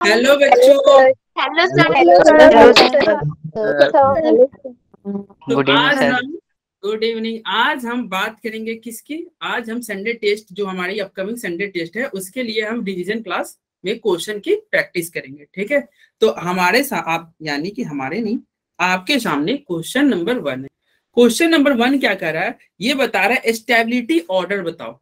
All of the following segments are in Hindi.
हेलो बच्चों। Hello sir. Good evening sir. Good evening. आज हम बात करेंगे किसकी? आज हम संडे टेस्ट, जो हमारी अपकमिंग संडे टेस्ट है, उसके लिए हम डिवीजन क्लास में क्वेश्चन की प्रैक्टिस करेंगे। ठीक है, तो हमारे साथ आप, यानी कि हमारे नहीं, आपके सामने क्वेश्चन नंबर 1 है। क्वेश्चन नंबर 1 क्या कर रहा है? ये बता रहा है स्टेबिलिटी ऑर्डर बताओ।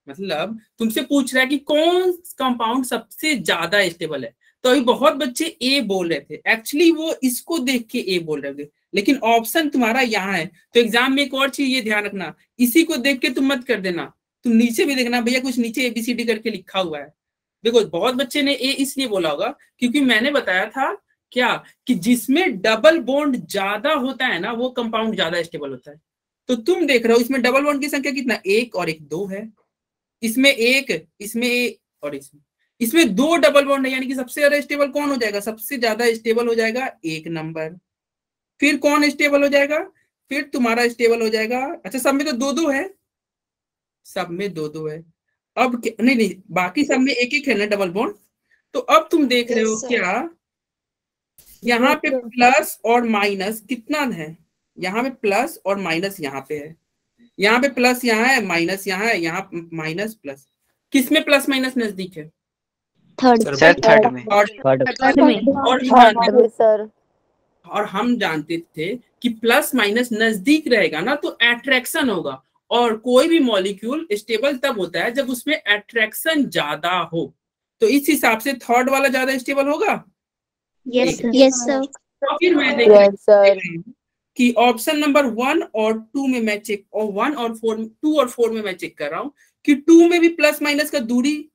मतलब तुमसे पूछ रहा है कि कौन कंपाउंड सबसे ज्यादा स्टेबल है। तो अभी बहुत बच्चे ए बोल रहे थे, एक्चुअली वो इसको देख के ए बोल रहे थे, लेकिन ऑप्शन तुम्हारा यहाँ है। तो एग्जाम में एक और चीज ये ध्यान रखना, इसी को देख के तुम मत कर देना, तुम नीचे भी देखना भैया कुछ नीचे एबीसीडी करके लिखा हुआ है। देखो बहुत बच्चे ने ए इसलिए बोला होगा क्योंकि मैंने बताया था क्या कि जिसमें डबल बॉन्ड ज्यादा होता है ना, वो कंपाउंड ज्यादा स्टेबल होता है। तो तुम देख रहे हो इसमें डबल बॉन्ड की संख्या कितना, 1 और 1 2 है। इसमें एक, इसमें एक और इसमें 2 डबल बॉन्ड है, यानी कि सबसे ज्यादा स्टेबल कौन हो जाएगा? सबसे ज्यादा स्टेबल हो जाएगा 1 नंबर। फिर कौन स्टेबल हो जाएगा? फिर तुम्हारा स्टेबल हो जाएगा, अच्छा सब में तो 2 2 है, सब में 2 2 है। अब नहीं नहीं, बाकी सब में 1 1 है ना डबल बॉन्ड। तो अब तुम देख रहे हो क्या यहाँ पे प्लस और माइनस कितना है? यहाँ पे प्लस और माइनस यहाँ पे है, यहाँ पे प्लस यहाँ है, माइनस यहाँ है, यहाँ माइनस प्लस। किसमें प्लस माइनस नजदीक है? थर्ड में। और हम जानते थे कि प्लस माइनस नजदीक रहेगा ना तो एट्रैक्शन होगा, और कोई भी मॉलिक्यूल स्टेबल तब होता है जब उसमें एट्रैक्शन ज्यादा हो। तो इस हिसाब से थर्ड वाला ज्यादा स्टेबल होगा। Yes sir. तो फिर मैं देख रही हूँ कि ऑप्शन नंबर 1 और 2 में मैं चेक, और 1 और 4, 2 और 4 में मैं चेक कर रहा हूँ कि 2 में भी प्लस माइनस का दूरी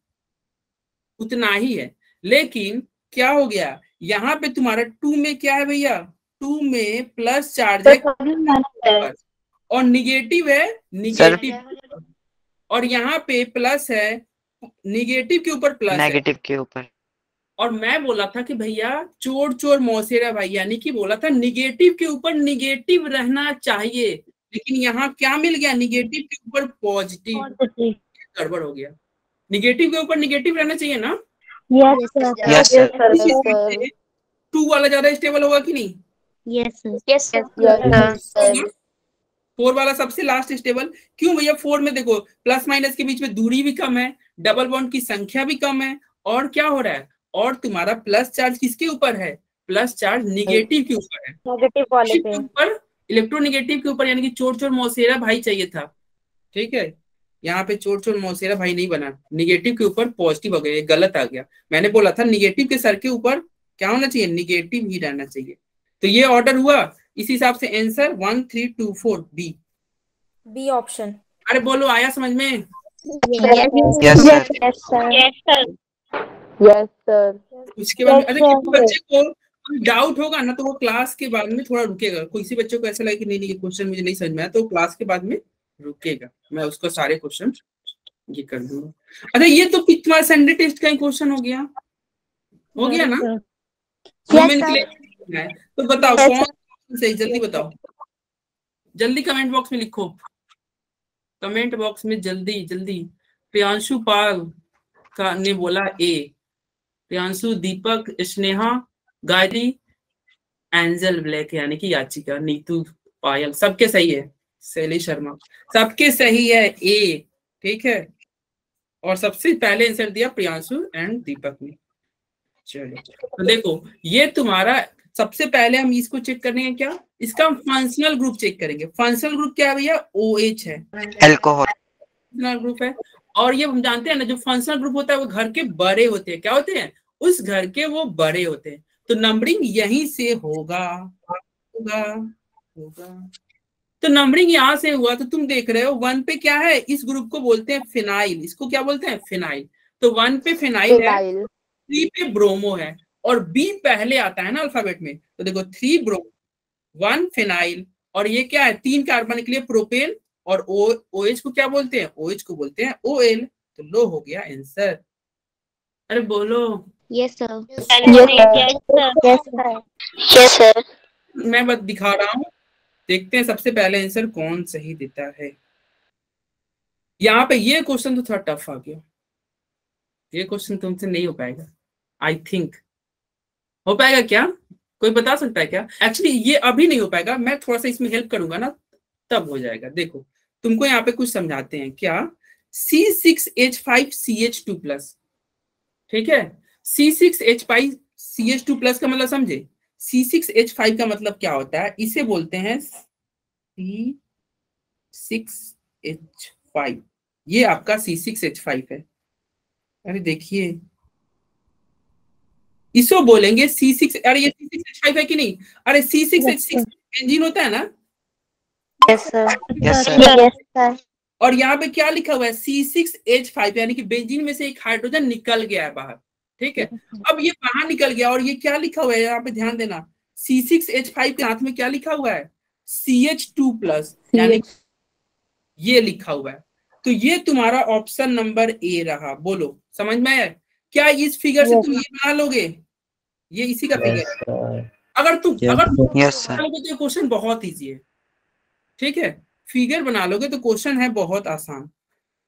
उतना ही है, लेकिन क्या हो गया यहाँ पे तुम्हारा 2 में क्या है भैया? 2 में प्लस चार्ज है और निगेटिव है निगेटिव, और यहाँ पे प्लस है निगेटिव के ऊपर प्लस नेगेटिव के ऊपर। और मैं बोला था कि भैया चोर चोर मौसेरा भाई, यानी कि बोला था निगेटिव के ऊपर निगेटिव रहना चाहिए, लेकिन यहाँ क्या मिल गया? निगेटिव के ऊपर पॉजिटिव। गड़बड़ हो गया, निगेटिव के ऊपर निगेटिव रहना चाहिए ना। Yes sir. 2 वाला ज्यादा स्टेबल होगा कि नहीं? Yes sir. 4 वाला सबसे लास्ट स्टेबल। क्यों भैया? 4 में देखो प्लस माइनस के बीच में दूरी भी कम है, डबल बॉन्ड की संख्या भी कम है, और क्या हो रहा है, और तुम्हारा प्लस चार्ज किसके ऊपर है? प्लस चार्ज निगेटिव के ऊपर है, नेगेटिव वाले के ऊपर, इलेक्ट्रोनेगेटिव के ऊपर, यानी कि चोर चोर मौसेरा भाई चाहिए था। ठीक है, यहाँ पे चोर चोर मौसेरा भाई नहीं बना, निगेटिव के ऊपर पॉजिटिव हो गया, गलत आ गया। मैंने बोला था निगेटिव के सर के ऊपर क्या होना चाहिए? निगेटिव ही रहना चाहिए। तो ये ऑर्डर हुआ, इस हिसाब से आंसर 1 3 2 4 बी ऑप्शन। अरे बोलो, आया समझ में? Yes sir. उसके बाद में अच्छा, किसी बच्चे को डाउट होगा ना तो वो क्लास के बाद में थोड़ा रुकेगा। किसी बच्चे को ऐसा लगे कि नहीं नहीं ये क्वेश्चन मुझे नहीं समझ में आया, तो क्लास के बाद में रुकेगा, मैं उसको सारे क्वेश्चन ये कर दूंगा। अच्छा ये तो तुम्हारा संडे टेस्ट का ही क्वेश्चन हो गया ना? तो बताओ कौन सही, जल्दी बताओ, जल्दी कमेंट बॉक्स में लिखो, कमेंट बॉक्स में जल्दी जल्दी। प्रियांशु पाल का ने बोला ए, प्रियांशु, दीपक, स्नेहा, गायत्री, एंजल ब्लैक यानी कि याचिका, नीतू, पायल, सबके सही है। शैलेश शर्मा, सबके सही है ए। ठीक है, और सबसे पहले आंसर दिया प्रियांशु एंड दीपक ने। चलो तो देखो ये तुम्हारा, सबसे पहले हम इसको चेक करने हैं क्या, इसका फंक्शनल ग्रुप चेक करेंगे। फंक्शनल ग्रुप क्या है भैया? OH है, अल्कोहल फंक्शनल ग्रुप है। और ये हम जानते हैं ना, जो फंक्शनल ग्रुप होता है वो घर के बड़े होते हैं। क्या होते हैं? उस घर के वो बड़े होते हैं, तो नंबरिंग यहीं से होगा होगा होगा। तो नंबरिंग यहाँ से हुआ, तो तुम देख रहे हो 1 पे क्या है? इस ग्रुप को बोलते हैं फिनाइल, इसको क्या बोलते हैं? फिनाइल। तो 1 पे फिनाइल है, 3 पे ब्रोमो है, और बी पहले आता है ना अल्फाबेट में, तो देखो 3 ब्रोमो 1 फिनाइल, और ये क्या है? 3 कार्बन के लिए प्रोपेन, और OH को क्या बोलते हैं? OH को बोलते हैं OL। तो लो हो गया आंसर। अरे बोलो। Yes sir. Yes sir. मैं बस दिखा रहा हूँ, देखते हैं सबसे पहले आंसर कौन सही देता है। यहाँ पे ये क्वेश्चन तो थोड़ा टफ आ गया, ये क्वेश्चन तुमसे नहीं हो पाएगा। आई थिंक हो पाएगा क्या? कोई बता सकता है क्या? एक्चुअली ये अभी नहीं हो पाएगा, मैं थोड़ा सा इसमें हेल्प करूंगा ना, तब हो जाएगा। देखो तुमको यहाँ पे कुछ समझाते हैं क्या। C6H5CH2+, ठीक है। C6H5CH2+ का मतलब समझे? C6H5 का मतलब क्या होता है, इसे बोलते हैं C6H5। ये आपका C6H5 है। अरे देखिए, इसको बोलेंगे C6। अरे ये C6H5 है कि नहीं? अरे C6H6 बेंजीन होता है ना। Yes, sir. Yes, sir. और यहाँ पे क्या लिखा हुआ है? C6H5, यानी कि बेंजीन में से एक हाइड्रोजन निकल गया है बाहर, ठीक है। अब ये बाहर निकल गया और ये क्या लिखा हुआ है, यहाँ पे ध्यान देना। C6H5 के हाथ में क्या लिखा हुआ है? CH2+, यानी ये लिखा हुआ है। तो ये तुम्हारा ऑप्शन नंबर ए रहा। बोलो समझ में आया? क्या इस फिगर से तुम ये बना लोगे? ये इसी का फिगर। अगर तुम तो क्वेश्चन बहुत इजी है, ठीक है। फिगर बना लोगे तो क्वेश्चन है बहुत आसान।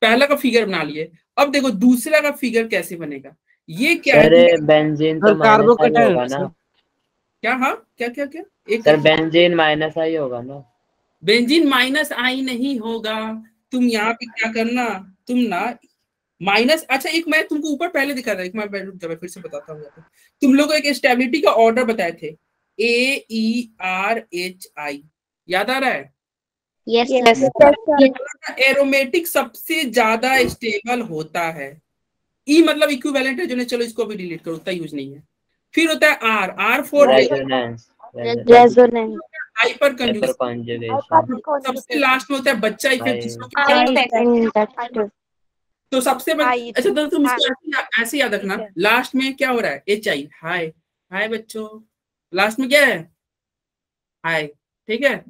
पहला का फिगर बना लिए, अब देखो दूसरा का फिगर कैसे बनेगा। ये क्या है? बेंजीन तो माइनस आई होगा ना? क्या? हाँ क्या क्या क्या? एक सर बेंजीन माइनस आई होगा ना? बेंजीन माइनस आई नहीं होगा। तुम यहाँ पे क्या करना, तुम ना माइनस, अच्छा एक मैं तुमको ऊपर पहले दिखा था, एक मैं फिर से बताता हूँ। तुम लोग को एक स्टेबिलिटी का ऑर्डर बताए थे, AERHI, याद आ रहा है? Yes, एरोमेटिक सबसे ज्यादा स्टेबल होता है। ई मतलब इक्विवेलेंट है जो ने, चलो इसको भी डिलीट करो, उतना यूज नहीं है। फिर होता है R for resonance, hyper conjugation. सबसे लास्ट में होता है बच्चा इफेक्ट। तो सबसे अच्छा, तो तुम इसको ऐसे याद रखना, लास्ट में क्या हो रहा है? HI, हाय। हाय बच्चों, लास्ट में क्या है? हाय, ठीक है।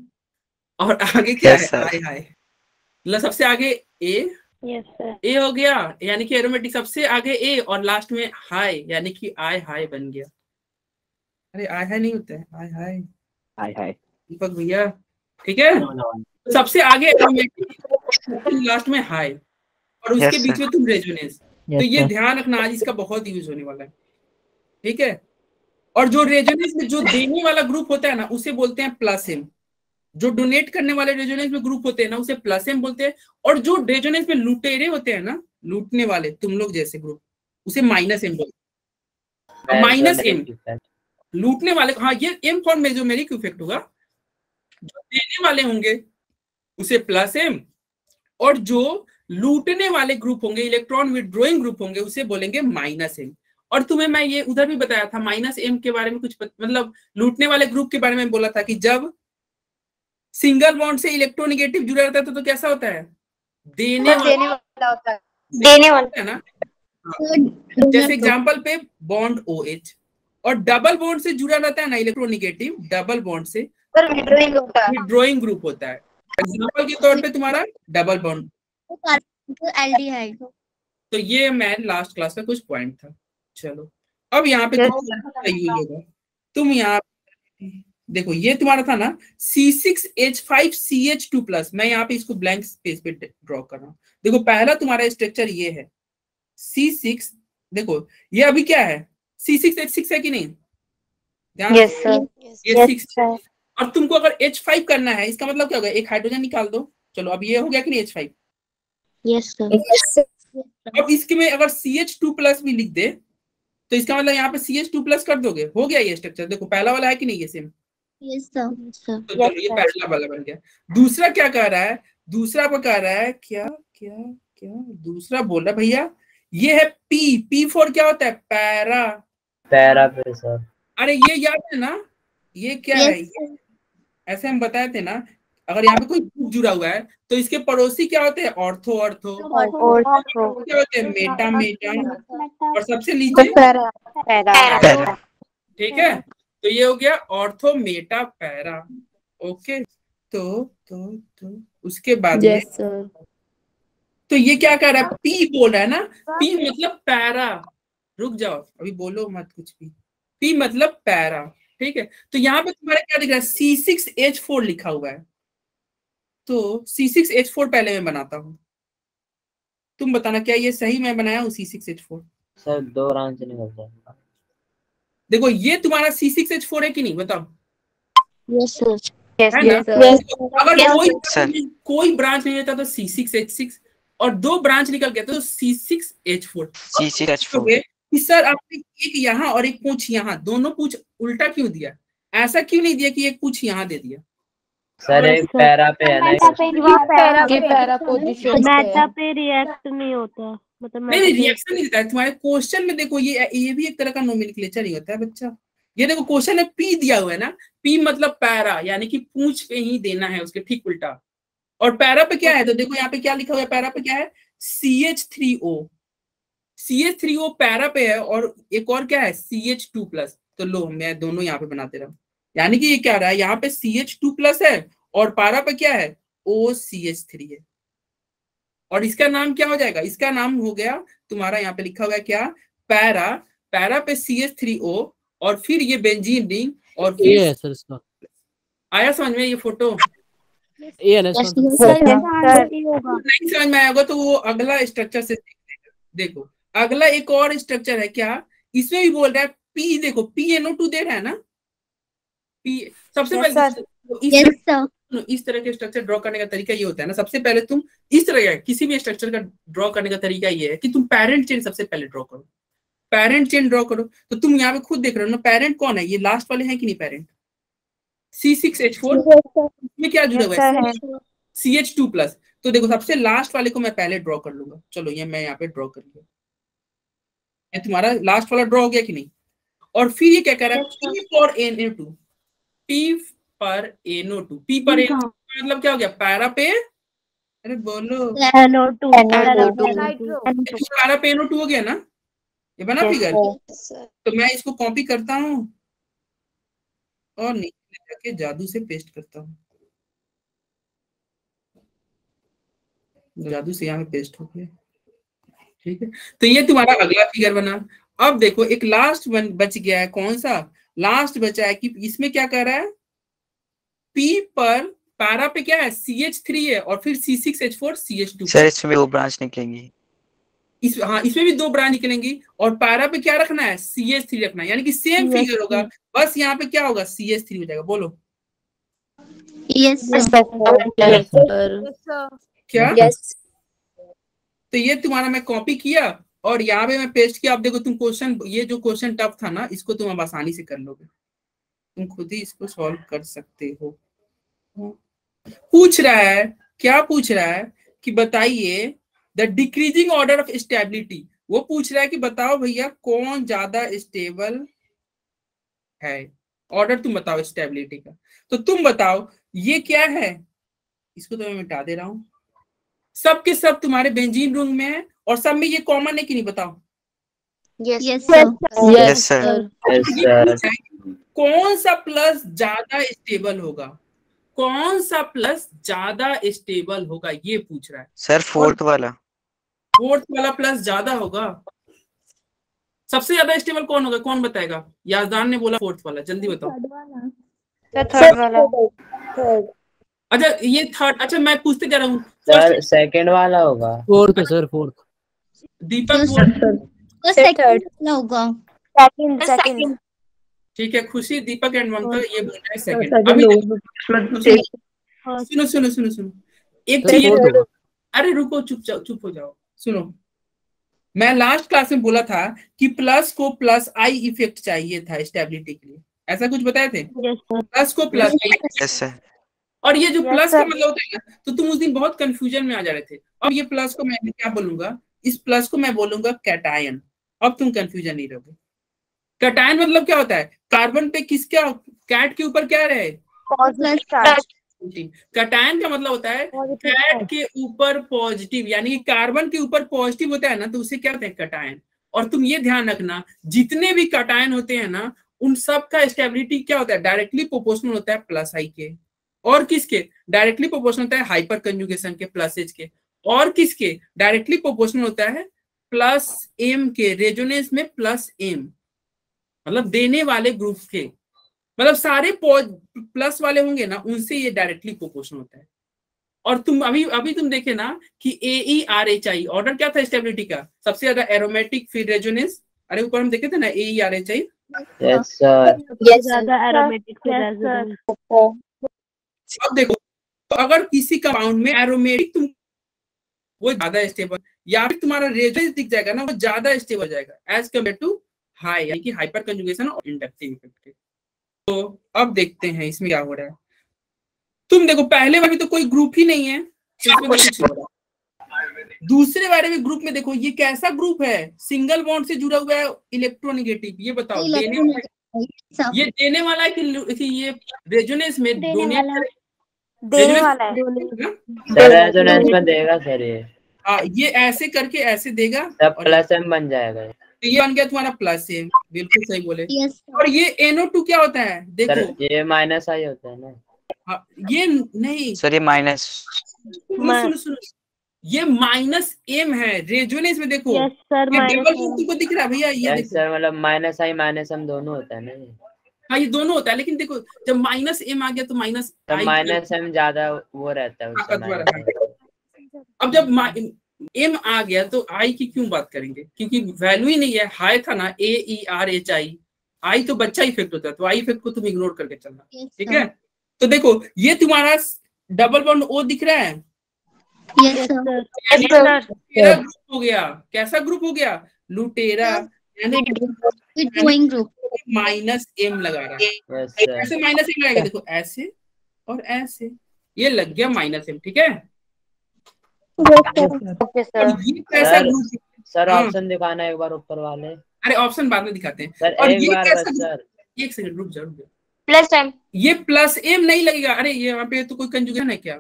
और आगे क्या है? हाय हाय। मतलब सबसे आगे ए, ए हो गया, यानी कि एरोमेटिक सबसे आगे ए और लास्ट में हाय, यानी कि आय हाय बन गया। अरे आय हाय नहीं होता है, आय हाय, हाय हाय दीपक भैया, ठीक है। सबसे आगे एरोमेटिक, लास्ट में हाय, और उसके बीच में तुम रेजोनेंस। तो ये ध्यान रखना, आज इसका बहुत यूज होने वाला है, ठीक है। और जो रेजोनेंस में जो देने वाला ग्रुप होता है ना, उसे बोलते हैं प्लस एम। जो डोनेट करने वाले रेजोनेंस में ग्रुप होते हैं ना, उसे प्लस एम बोलते हैं। और जो रेजोनेंस में लुटेरे होते हैं ना, लूटने वाले, तुम लोग जैसे ग्रुप, उसे माइनस एम बोलते हैं। माइनस एम लूटने वाले, हाँ ये एम फॉर मेसोमेरिक इफेक्ट होगा। जो देने वाले होंगे उसे प्लस एम, और जो लूटने वाले ग्रुप होंगे, इलेक्ट्रॉन विड्रॉइंग ग्रुप होंगे, उसे बोलेंगे माइनस एम। और तुम्हें मैं ये उधर भी बताया था माइनस एम के बारे में, कुछ मतलब लूटने वाले ग्रुप के बारे में बोला था कि जब सिंगल बॉन्ड से इलेक्ट्रोनेगेटिव जुड़ा रहता है तो कैसा होता है? देने वाला होता है ना। जैसे एग्जांपल पे बॉन्ड OH, और डबल बॉन्ड से जुड़ा रहता है ना इलेक्ट्रोनेगेटिव, डबल बॉन्ड से विड्रॉइंग ग्रुप होता है। एग्जांपल के तौर पे तुम्हारा डबल बॉन्ड, एल्डिहाइड। तो ये मैं लास्ट क्लास का कुछ पॉइंट था। चलो अब यहाँ पे यूज होगा। तुम यहाँ देखो, ये तुम्हारा था ना C6H5CH2+। मैं यहाँ पे इसको ब्लैंक स्पेस पे ड्रॉ कर रहा हूँ। देखो पहला तुम्हारा स्ट्रक्चर ये है C6। देखो ये अभी क्या है? C6H6 है कि नहीं? Yes, sir. ये 6 है। और तुमको अगर H5 करना है, इसका मतलब क्या होगा? एक हाइड्रोजन निकाल दो। चलो अब ये हो गया कि नहीं H5? Yes, sir. अब इसके में अगर CH2+ भी लिख दे तो इसका मतलब यहाँ पे CH2+ कर दोगे, हो गया ये स्ट्रक्चर। देखो पहला वाला है कि नहीं ये सेम? Yes, sir. तो चलो ये पहला वाला बन गया। दूसरा क्या कह रहा है? दूसरा पर कह रहा है क्या क्या क्या? दूसरा बोल रहा भैया ये है P फॉर क्या होता है? पैरा। पैरा पे सर। अरे ये याद है ना, ये क्या है? ऐसे हम बताए थे ना, अगर यहाँ पे कोई ग्रुप जुड़ा हुआ है तो इसके पड़ोसी क्या होते हैं? Ortho ortho. क्या होते हैं? Meta Meta. और सबसे नीचे पैरा। ठीक है, तो ये हो गया ऑर्थो मेटा पैरा। ओके, तो उसके बाद में तो ये क्या कर रहा है? P बोल रहा है ना, P मतलब पैरा। रुक जाओ, अभी बोलो मत कुछ भी। P मतलब पैरा, ठीक है। तो यहाँ पे तुम्हारा क्या दिख रहा है? C6H4 लिखा हुआ है। तो C6H4 पहले मैं बनाता हूँ, तुम बताना क्या ये सही मैं बनाया हूँ C6H4? सर 2 राउंड से निकल जाएगा। देखो ये तुम्हारा C6H4 है कि नहीं, बताओ, यस सर। Yes, है ना? yes, sir. अगर Yes, कोई ब्रांच नहीं रहता तो C6H6, और 2 ब्रांच निकल गया तो C6H4। C6H4 कि सर आपने एक यहाँ और एक पूंछ यहाँ, दोनों पूंछ उल्टा क्यों दिया? ऐसा क्यों नहीं दिया कि एक पूंछ यहाँ दे दिया? सर एक पैरा पे है ना, ये पैरा पोजीशन मेटा पे रिएक्ट नहीं होता, मतलब नहीं रिएक्शन नहीं देता है तुम्हारे क्वेश्चन में। देखो ये भी एक तरह का नोमेनक्लेचर ही होता है बच्चा। ये देखो क्वेश्चन में पी दिया हुआ है ना, पी मतलब पैरा, यानी कि पूंछ पे ही देना है उसके ठीक उल्टा। और पैरा पे क्या है, तो देखो यहाँ पे क्या लिखा हुआ है, पैरा पे क्या है, CH3O। CH3O पैरा पे है, और एक और क्या है, CH2+। तो लो मैं दोनों यहाँ पे बनाते रहा, यानी कि ये क्या रहा है, यहाँ पे CH2+ है और पैरा पे क्या है, OCH3 है। और इसका नाम क्या हो जाएगा, इसका नाम हो गया तुम्हारा, यहाँ पे लिखा हुआ है क्या, पैरा। पैरा पे CH3O और फिर ये बेंजीन रिंग, और फिर है सर इसका, आया समझ में ये फोटो? ए है ना इसका? नहीं समझ में आएगा तो वो अगला स्ट्रक्चर से देखो। अगला एक और स्ट्रक्चर है क्या, इसमें भी बोल रहा है पी, देखो PNO2 दे रहा है ना, पी। सबसे पहले इस तरह के स्ट्रक्चर ड्रॉ करने का तरीका ये होता है ना, सबसे पहले तुम इस तरह का किसी भी स्ट्रक्चर का ड्रॉ करने का तरीका ये है कि तुम पेरेंट चेन सबसे पहले ड्रॉ करो, पेरेंट चेन ड्रॉ करो। तो तुम यहाँ पे खुद देख रहे हो ना, पेरेंट कौन है, ये लास्ट वाले हैं कि नहीं पेरेंट, C6H4 में क्या जुड़ा हुआ है, CH2+। तो देखो सबसे लास्ट वाले को मैं पहले ड्रॉ कर लूंगा, चलो ये मैं यहाँ पे ड्रॉ कर लिया, ये तुम्हारा लास्ट वाला ड्रॉ हो गया कि नहीं। और फिर ये क्या कह रहा है, P पर NO2, P पर NO2, P पर NO2 मतलब क्या हो गया, पैरा पे, अरे बोलो, पैरा पे NO2 हो गया ना, ये बना फिगर। तो मैं इसको कॉपी करता हूँ और नीचे जाके जादू से पेस्ट करता हूँ, जादू से यहाँ पे पेस्ट हो गया, ठीक है। तो ये तुम्हारा अगला फिगर बना। अब देखो एक लास्ट बच गया है, कौन सा लास्ट बचा है, कि इसमें क्या कर रहा है, P पर पैरा पे क्या है, CH3 है और फिर C6H4 CH2। सर इसमें 2 ब्रांच निकलेंगी, हाँ इसमें भी 2 ब्रांच निकलेंगी, और पैरा पे क्या रखना है, CH3 रखना है, यानी कि सेम फिगर होगा, बस यहाँ पे क्या होगा, CH3 हो जाएगा। बोलो यस क्या, तो ये तुम्हारा मैं कॉपी किया और यहाँ पे मैं पेस्ट किया। अब देखो तुम क्वेश्चन, ये जो क्वेश्चन टफ था ना, इसको तुम अब आसानी से कर लोगे, तुम खुद ही इसको सॉल्व कर सकते हो। पूछ रहा है, क्या पूछ रहा है कि बताइए the decreasing order of stability. वो पूछ रहा है कि बताओ भैया कौन ज्यादा स्टेबल है, ऑर्डर तुम बताओ स्टेबिलिटी का। तो तुम बताओ ये क्या है, इसको तो मैं मिटा दे रहा हूं। सब के सब तुम्हारे बेंजीन रिंग में है और सब में ये कॉमन है कि नहीं, बताओ। यस सर कौन सा प्लस ज्यादा स्टेबल होगा, कौन सा प्लस ज्यादा स्टेबल होगा, ये पूछ रहा है सर। फोर्थ वाला प्लस ज्यादा होगा। सबसे ज्यादा स्टेबल कौन होगा, कौन बताएगा? याजदान ने बोला फोर्थ वाला, जल्दी बताओ। थर्ड वाला। अच्छा ये थर्ड, अच्छा मैं पूछते जा रहा हूँ, सर सेकंड वाला होगा, फोर्थ है सर, फोर्थ। दीपक होगा, सेकंड। ठीक है, खुशी, दीपक एंड ममता ये बोल रहे हैं सेकंड। अभी सुनो सुनो सुनो सुनो, एक चीज, अरे रुको, चुप हो जाओ, सुनो। मैं लास्ट क्लास में बोला था कि प्लस को प्लस आई इफेक्ट चाहिए था स्टेबिलिटी के लिए, ऐसा कुछ बताए थे, प्लस को प्लस आई। और ये जो प्लस का मतलब होता है ना, तो तुम उस दिन बहुत कंफ्यूजन में आ जा रहे थे। अब ये प्लस को मैं क्या बोलूंगा, इस प्लस को मैं बोलूंगा कैटायन। अब तुम कंफ्यूजन नहीं रहोगे। कैटायन मतलब क्या होता है, कार्बन पे किसका, कैट के ऊपर क्या रहे, कैटायन का मतलब होता है कैट के ऊपर पॉजिटिव, यानी कि कार्बन के ऊपर पॉजिटिव होता है ना, तो उसे क्या कहते हैं, कैटायन। और तुम ये ध्यान रखना, जितने भी कैटायन होते हैं ना, उन सब का स्टेबिलिटी क्या होता है, डायरेक्टली प्रोपोर्शनल होता है प्लस आई के। और किसके डायरेक्टली प्रोपोर्शनल होता है, हाइपर कंजुगेशन के, प्लस एच के। और किसके डायरेक्टली प्रोपोर्शनल होता है, प्लस एम के, रेजोनेंस में प्लस एम, मतलब देने वाले ग्रुप के, मतलब सारे प्लस वाले होंगे ना, उनसे ये डायरेक्टली प्रोपोर्शनल होता है। और तुम अभी तुम देखे ना कि AERHI ऑर्डर क्या था स्टेबिलिटी का, सबसे ज्यादा एरोमेटिक, फिर रेजोनेंस, अरे ऊपर हम देखे थे ना AERHI, यस सर। ज्यादा एरोमेटिक से रेजोनेंस। अब देखो, तो अगर किसी कंपाउंड में एरोमेटिक तुम वो ज्यादा स्टेबल, या फिर तुम्हारा रेजोनेंस दिख जाएगा ना, वो ज्यादा स्टेबल हो जाएगा एज कम्पेयर टू हाई, यानी कि हाइपर कंजुगेशन और इंडक्टिव इफेक्ट। तो अब देखते हैं इसमें क्या हो रहा है। तुम देखो पहले वाले में तो कोई ग्रुप ही नहीं है, तो इसमें तो कुछ नहीं हो रहा। दूसरे वाले में ग्रुप में देखो, ये कैसा ग्रुप है, सिंगल बॉन्ड से जुड़ा हुआ है, इलेक्ट्रोनेगेटिव। ये बताओ देने वाला, ये देने वाला है कि ये रेजोनेंस में डोनेट करे? देने वाला है। सर रेजोनेंस में देगा सर ये। हाँ, ये ऐसे करके ऐसे देगा, तब प्लस एम बन जाएगा। तो ये बन गया तुम्हारा प्लस एम, बिल्कुल सही बोले। और ये NO2 क्या होता है देखो, सर ये माइनस आई होता है ना। हाँ, ये नहीं सर ये माइनस, सुनो, ये माइनस एम है रेजोनेंस में। देखो यस सर, ये माइनस डबल बॉन्ड तुमको दिख रहा है भैया, ये यस देखो। सर, मतलब माइनस आई माइनस एम दोनों होता है ना। हाँ, ये दोनों होता है, लेकिन देखो जब माइनस एम आ गया तो माइनस तब माइनस एम ज्यादा वो रहता है उससे ताकतवर माइनस। है। अब जब एम आ गया तो आई की क्यों बात करेंगे, क्योंकि वैल्यू ही नहीं है। हाई था ना, AERHI, आई तो बच्चा इफेक्ट होता है, तो आई इफेक्ट को तुम इग्नोर करके चलना, ठीक है। तो देखो ये तुम्हारा डबल बॉन्ड O दिख रहा है, यस सर। लुटेरा ग्रुप हो गया। कैसा ग्रुप हो गया? लुटेरा, यानी ग्रुप माइनस एम लगा रहा है। Yes sir. ऐसे माइनस एम लगाएगा, देखो ऐसे और ऐसे, ये लग गया माइनस एम, ठीक है। ओके और सर। ये कैसा सर, ग्रुप? सर हाँ। ऑप्शन दिखाना एक बार ऊपर वाले। अरे ऑप्शन बाद में दिखाते हैं। सर और एक ये बार कैसा बस ग्रुप? सर। एक सेकंड रुक जाओ। Plus M. ये प्लस एम नहीं लगेगा। अरे ये यहाँ पे तो कोई कंजुगेशन है क्या?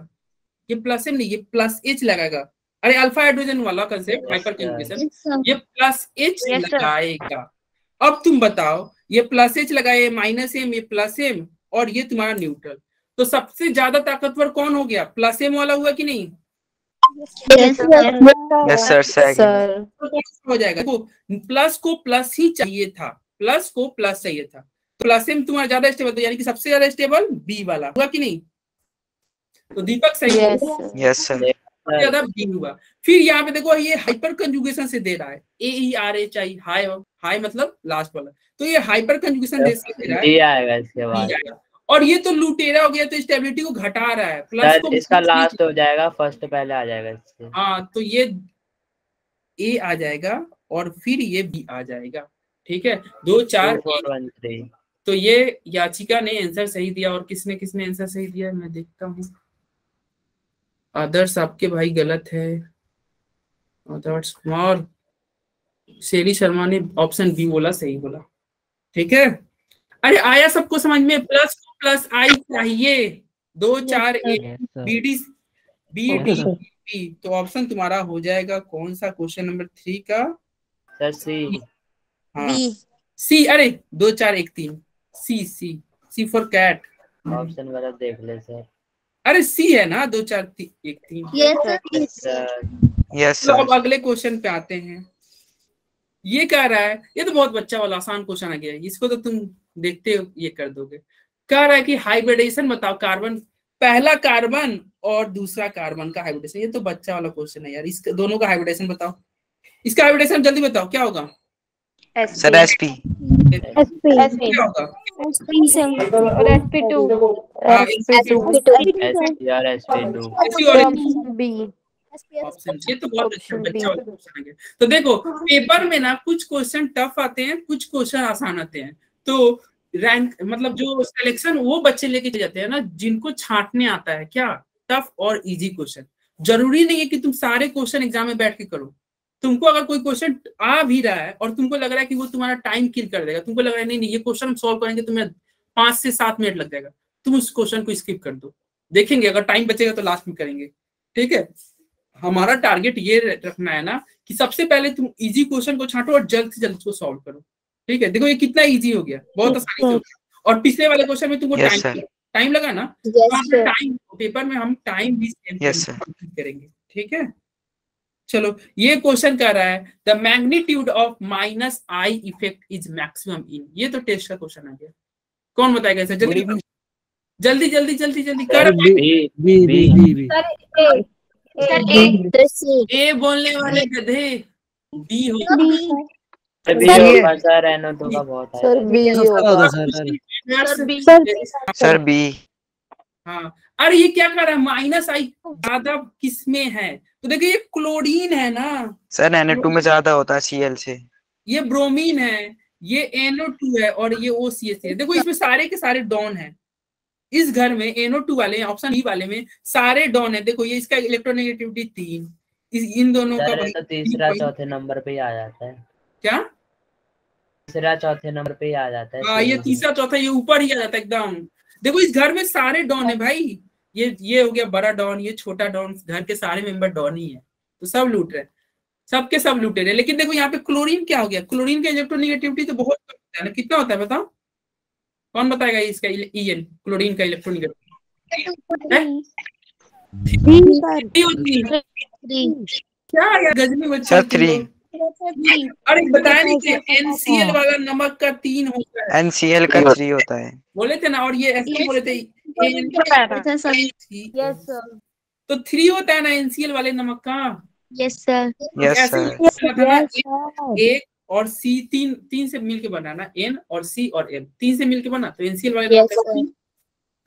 ये प्लस एम नहीं, ये प्लस एच लगाएगा। अरे अल्फा हाइड्रोजन वाला कंसेप्ट, हाइपर कंजुगेशन, ये प्लस एच Yes, sir. लगाएगा। अब तुम बताओ, ये प्लस एच लगाए, माइनस एम, ये प्लस एम, और ये तुम्हारा न्यूट्रल। तो सबसे ज्यादा ताकतवर कौन हो गया? प्लस एम वाला हुआ कि नहीं? यस सर सेकंड, तो हो जाएगा। तो प्लस को प्लस ही चाहिए था, प्लस को प्लस चाहिए था, तो प्लस एम तुम्हारा ज्यादा स्टेबल, तो यानी कि सबसे ज्यादा स्टेबल बी वाला हुआ कि नहीं? तो दीपक सही है, यस सर, ज्यादा बी हुआ। फिर यहाँ पे देखो, ये हाइपर कंजुगेशन से दे रहा है, AERHI, हाई, हाई मतलब लास्ट वाला, तो ये हाइपर कंजुगेशन दे रहा है, डी आएगा इसके बाद। और ये तो लुटेरा हो गया, तो स्टेबिलिटी को घटा रहा है। प्लस को इसका लास्ट हो जाएगा, फर्स्ट पहले आ जाएगा इससे। हाँ, तो ये A आ जाएगा और फिर ये B आ जाएगा, ठीक है। 2 4 4 1 3। तो ये याचिका ने आंसर सही दिया, और किसने किसने आंसर सही दिया है मैं देखता हूँ। आदर्श आपके भाई गलत है, आदर्श कुमार। शेरी शर्मा ने ऑप्शन बी बोला, सही बोला, ठीक है। अरे आया सबको समझ में? प्लस को प्लस आई चाहिए। 2 4 1 BD BD। तो ऑप्शन तुम्हारा हो जाएगा कौन सा? क्वेश्चन नंबर 3 का सर सी। हाँ सी। अरे 2 4 1 3 सी फॉर कैट। ऑप्शन गलत देख ले सर। अरे सी है ना, 2 4 1 3। यस तो अब सर, अगले क्वेश्चन पे आते हैं। ये कह रहा है, ये तो बहुत बच्चा वाला आसान क्वेश्चन आ गया है, इसको तो तुम देखते हो ये कर दोगे। कह रहा है कि हाइब्रिडेशन बताओ, कार्बन, पहला कार्बन और दूसरा कार्बन का हाइब्रिडेशन। ये तो बच्चा वाला क्वेश्चन है यार, इसका दोनों का हाइब्रिडेशन बताओ। इसका हाइब्रिडेशन जल्दी बताओ, क्या होगा? सर SP, क्या होगा? और sp2 हाँ, यार sp2 ऐसी और बी। ऑप्शन। ये तो बहुत अच्छा बच्चा वाला क्वेश्चन है। तो देखो पेपर में ना कुछ क्वेश्चन टफ आते हैं, कुछ क्वेश्चन आसान आते हैं। तो रैंक मतलब जो सिलेक्शन वो बच्चे लेके जाते हैं ना, जिनको छांटने आता है क्या, टफ और इजी क्वेश्चन। जरूरी नहीं है कि तुम सारे क्वेश्चन एग्जाम में बैठ के करो। तुमको अगर कोई क्वेश्चन आ भी रहा है और तुमको लग रहा है कि वो तुम्हारा टाइम किल कर देगा, तुमको लग रहा है नहीं ये क्वेश्चन हम सॉल्व करेंगे तुम्हें 5 से 7 मिनट लग जाएगा, तुम उस क्वेश्चन को स्किप कर दो, देखेंगे अगर टाइम बचेगा तो लास्ट में करेंगे, ठीक है। हमारा टारगेट ये रखना है ना कि सबसे पहले तुम इजी क्वेश्चन को छांटो और जल्द से जल्द उसको सॉल्व करो, ठीक है। देखो ये कितना इजी हो गया, बहुत आसानी से हो गया। और पिछले वाले क्वेश्चन में तुमको टाइम लगा ना, टाइम पेपर में हम टाइम भी करेंगे, ठीक है। चलो ये क्वेश्चन कर रहा है the magnitude of minus I effect is maximum in. ये तो टेस्ट का क्वेश्चन आ गया, कौन बताएगा इसे? जल्दी जल्दी जल्दी जल्दी जल्दी कर। ए बोलने वाले गधे, बी होगा। बी सर, होगा सर, NO2 का बहुत है सर बी ज्यादा होगा। होता है सर। Sir B. हाँ, अरे ये क्या कर रहा है, माइनस आई ज्यादा किसमें है? तो देखिए ये क्लोरीन है ना, सर Na2 में ज्यादा होता है Cl से। ये ब्रोमीन है, ये NO2 है और ये OCH है। देखो इसमें सारे के सारे डॉन है। इस घर में NO2 वाले ऑप्शन ई वाले में सारे डॉन है। देखो ये इसका इलेक्ट्रोनेगेटिविटी 3, इन दोनों का सर, ये तो तीसरा चौथे नंबर पे ही आ जाता है। क्या? तीसरा चौथे नंबर पे ही आ जाता है। हाँ, ये तीसरा चौथा ये ऊपर ही आ जाता है एकदम। देखो इस घर में सारे डॉन है भाई। ये हो गया बड़ा डॉन, ये छोटा डॉन, घर के सारे मेंबर डॉन ही है, तो सब लूट रहे, सबके सब लूटे रहे। लेकिन देखो यहाँ पे क्लोरीन क्या हो गया, क्लोरीन का इलेक्ट्रोनेगेटिविटी तो बहुत कम होता है ना, कितना होता है बताओ? कौन बताएगा इसका EN क्लोरीन का इलेक्ट्रोनेगेटिविटी? क्या यार गजनी बच्चे। सर 3। अरे बताया नहीं कि NCl वाला नमक का 3 होता है, NCl का 3 होता है। बोले थे ना। और ये ऐसे बोले थे यस सर, तो 3 होता है ना NCl वाले नमक का। यस सर, यस ऐसे सर। ही था ना, एक और C, तीन से मिलके बना ना, N और C और M, 3 से मिलके बना तो NCl वाले नमक का 3।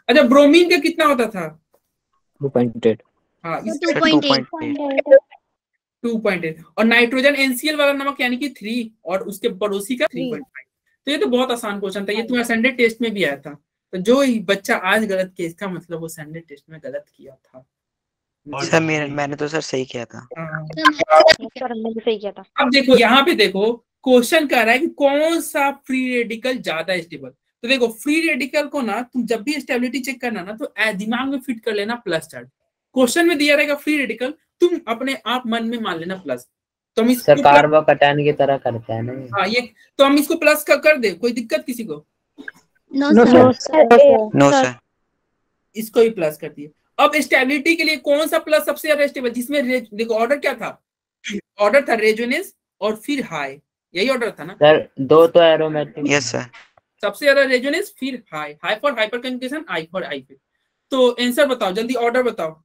अच्छा, ब्रोमीन का कितना होता था? 2.8। हाँ, 2.8 2.8। और नाइट्रोजन NCl वाला नमक यानी कि 3 और उसके पड़ोसी का 3.5। तो ये तो बहुत आसान क्वेश्चन था, ये तुम्हारे संडे टेस्ट में भी आया था। तो जो बच्चा आज गलत किया इसका मतलब वो संडे टेस्ट में गलत किया था। सर मैंने तो सर सही किया था। सर मैंने सही किया था। अब देखो यहाँ पे देखो क्वेश्चन कह रहा है कि कौन सा फ्री रेडिकल ज्यादा स्टेबल। तो देखो फ्री रेडिकल को ना तुम जब भी स्टेबिलिटी चेक करना ना तो दिमाग में फिट कर लेना प्लस चार्ट। क्वेश्चन में दिया रहेगा फ्री रेडिकल, तुम अपने आप मन में मान लेना प्लस। तो हम इसको कार्बोकैटायन की तरह करता है ना। हाँ, ये तो हम इसको प्लस कर दे, कोई दिक्कत किसी को? No sir, no sir. इसको ही प्लस कर दिए। अब स्टेबिलिटी के लिए कौन सा प्लस सबसे ज्यादा स्टेबल, जिसमें देखो ऑर्डर क्या था, ऑर्डर था रेजोनेंस और फिर हाई, यही ऑर्डर था ना सर? 2 तो एरोमेटिक। Yes sir. सबसे ज्यादा रेजोनेंस फिर high, high for hyper conjugation, I for I पे। तो आंसर बताओ जल्दी, ऑर्डर बताओ,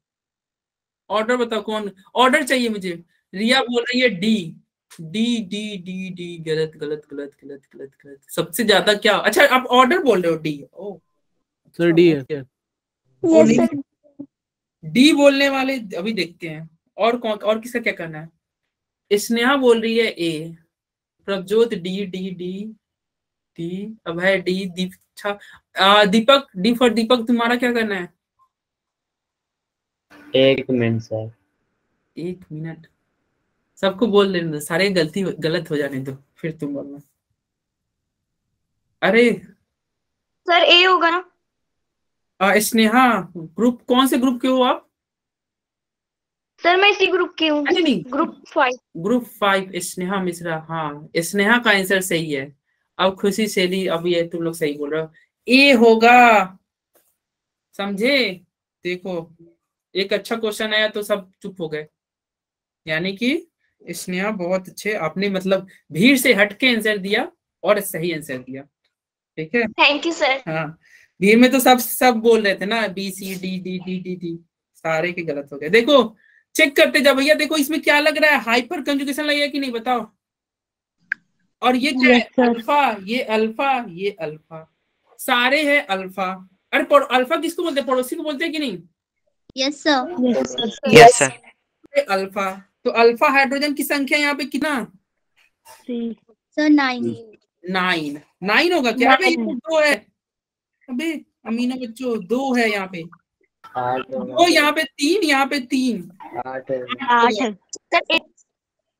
ऑर्डर बताओ कौन ऑर्डर चाहिए मुझे। रिया बोल रही है D D D D D, गलत गलत गलत गलत गलत गलत। सबसे ज्यादा क्या, अच्छा आप ऑर्डर बोल रहे हो डी? ओ सर डी है। डी बोलने वाले अभी देखते हैं। और कौन, और किसका क्या करना है? स्नेहा बोल रही है A, Prabhjot D D D D, अब है D Deepak D for Deepak, तुम्हारा क्या करना है? 1 मिनट सर। 1 मिनट, सबको बोल देने दो, सारे गलत हो जाने दो, फिर तुम बोलना। अरे सर ए होगा ना? स्नेहा, ग्रुप कौन से ग्रुप के हो आप? सर मैं इसी ग्रुप की हूँ, नहीं, ग्रुप 5। ग्रुप 5 स्नेहा मिश्रा। हाँ, स्नेहा का आंसर सही है। अब खुशी सेली, अब ये तुम लोग सही बोल रहे हो, ए होगा, समझे? देखो एक अच्छा क्वेश्चन आया तो सब चुप हो गए, यानी कि स्नेहा बहुत अच्छे, आपने मतलब भीड़ से हटके आंसर दिया और सही आंसर दिया, ठीक है। Thank you sir. हाँ, भीड़ में तो सब बोल रहे थे ना B C D D D D D, सारे के गलत हो गए। देखो चेक करते जा भैया, देखो इसमें क्या लग रहा है, हाइपर कंजुगेशन लगेगा कि नहीं बताओ? और ये क्या है? अल्फा, ये अल्फा, ये अल्फा, सारे हैं अल्फा। अरे अल्फा किसको बोलते हैं, पड़ोसी को बोलते हैं कि नहीं? Yes sir, yes sir. Alpha, तो अल्फा हाइड्रोजन की संख्या यहाँ पे कितना? सर 9 9 होगा क्या? अबे ये 2 है, अबे अमीनो बच्चों 2 है यहाँ पे, 2 यहाँ पे 3, यहाँ पे 3, 8।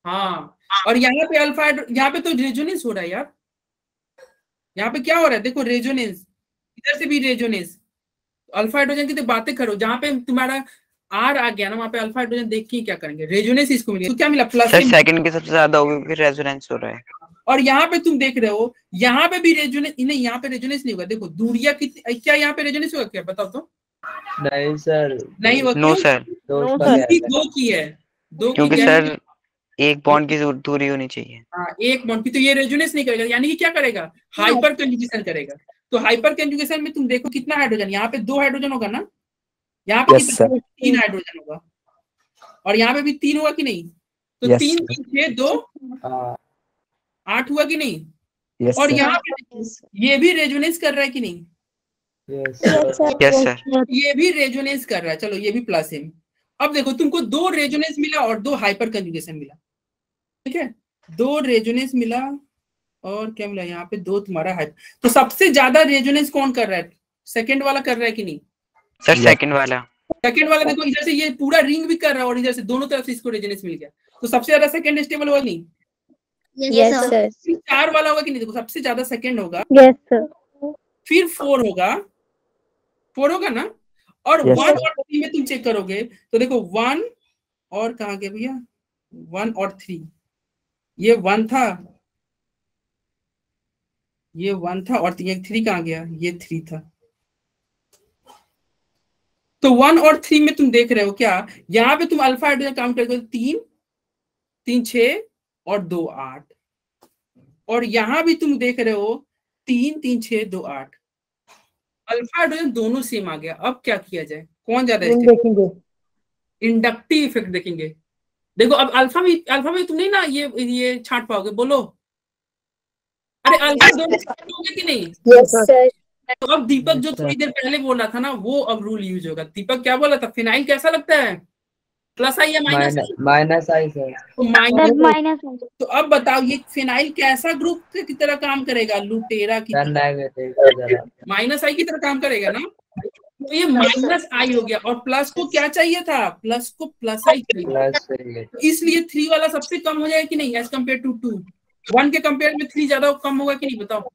हाँ। और यहाँ पे अल्फा, यहाँ पे तो रेजोनेंस हो रहा है यार, यहाँ पे क्या हो रहा है देखो, रेजोनेंस, इधर से भी रेजोनेंस। अल्फा हाइड्रोजन की तो बातें करो, जहाँ पे तुम्हारा आर आ गया ना वहाँ पे अल्फा हाइड्रोजन देख के क्या करेंगे, रेजोनेंस इसको मिलेगा। तो क्या मिला? प्लस। सर सेकंड के सबसे ज्यादा होगा क्योंकि रेजोनेंस हो रहा है। और यहाँ पे तुम देख रहे हो, यहाँ पे भी रेजोनेंस नहीं, यहाँ पे रेजोनेंस नहीं होगा। देखो दूरिया कितनी, क्या यहाँ पे रेजोनेंस होगा क्या बताओ तो? नहीं सर, नहीं होगा। No sir. 2 की है, 2 क्योंकि सर एक बॉन्ड की दूरी होनी चाहिए। हाँ, एक बॉन्ड की, तो ये रेजोनेंस नहीं करेगा, यानी कि क्या करेगा? हाइपर कंजुगेशन करेगा। तो हाइपर कंजुगेशन में तुम देखो कितना हाइड्रोजन, यहाँ पे 2 हाइड्रोजन होगा ना, यहाँ पे 3 हाइड्रोजन होगा, और यहाँ पे भी 3 होगा कि नहीं? तो 3 3 6 2, 8 हुआ कि नहीं? Yes, और sir. यहाँ पे ये भी रेजोनेंस कर रहा है कि नहीं? Yes, sir. Yes sir. ये भी रेजोनेंस कर रहा है, चलो ये भी प्लस है। अब देखो तुमको 2 रेजोनेंस मिला और 2 हाइपर कंजुगेशन मिला, ठीक है, 2 रेजोनेंस मिला और क्या मिला यहाँ पे, 2 तुम्हारा हाइपर। तो सबसे ज्यादा रेजोनेंस कौन कर रहा है? सेकंड वाला कर रहा है कि नहीं? सर सेकंड वाला। सेकंड वाला देखो इधर से ये पूरा रिंग भी कर रहा है और इधर से दोनों तरफ से इसको रेजोनेंस मिल गया, तो सबसे ज्यादा सेकंड स्टेबल होगा नहीं? Yes, sir. 4 वाला होगा कि नहीं? देखो सबसे ज्यादा सेकंड होगा, Yes, sir. फिर 4 होगा, 4 होगा ना, और Yes, 1 sir. और 3 में तुम चेक करोगे तो देखो 1 और कहाँ गया भैया, 1 और 3, ये 1 था, ये 1 था और ये 3 कहाँ गया, ये 3 था। तो 1 और 3 में तुम देख रहे हो क्या, यहाँ पे तुम अल्फा हाइड्रोजन काउंट करोगे 3 3 6 और 2 8, और यहाँ भी तुम देख रहे हो 3 3 6 2 8, अल्फा हाइड्रोजन दोनों सेम आ गया। अब क्या किया जाए, कौन ज्यादा देखेंगे. इंडक्टिव इफेक्ट देखेंगे। देखो अब अल्फा में तुम नहीं ना ये छांट पाओगे, बोलो। अरे अल्फा दोनों होंगे कि नहीं? Yes, sir. तो अब दीपक जो थोड़ी देर पहले बोला था ना, वो अब रूल यूज होगा। दीपक क्या बोला था, फिनाइल कैसा लगता है, प्लस आई या माइनस आई? माइनस आई सर. तो माइनस। माइनस। तो अब बताओ ये फिनाइल कैसा ग्रुप की तरह काम करेगा, लुटेरा की सर तरह, नेगेटिव. माइनस आई की तरह काम करेगा ना। तो ये माइनस आई हो गया, और प्लस को क्या चाहिए था, प्लस को प्लस आई चाहिए, प्लस तो इसलिए 3 वाला सबसे कम हो जाएगा कि नहीं, एज कम्पेयर टू 2। 1 के कंपेयर में 3 ज्यादा कम होगा कि नहीं, बताओ।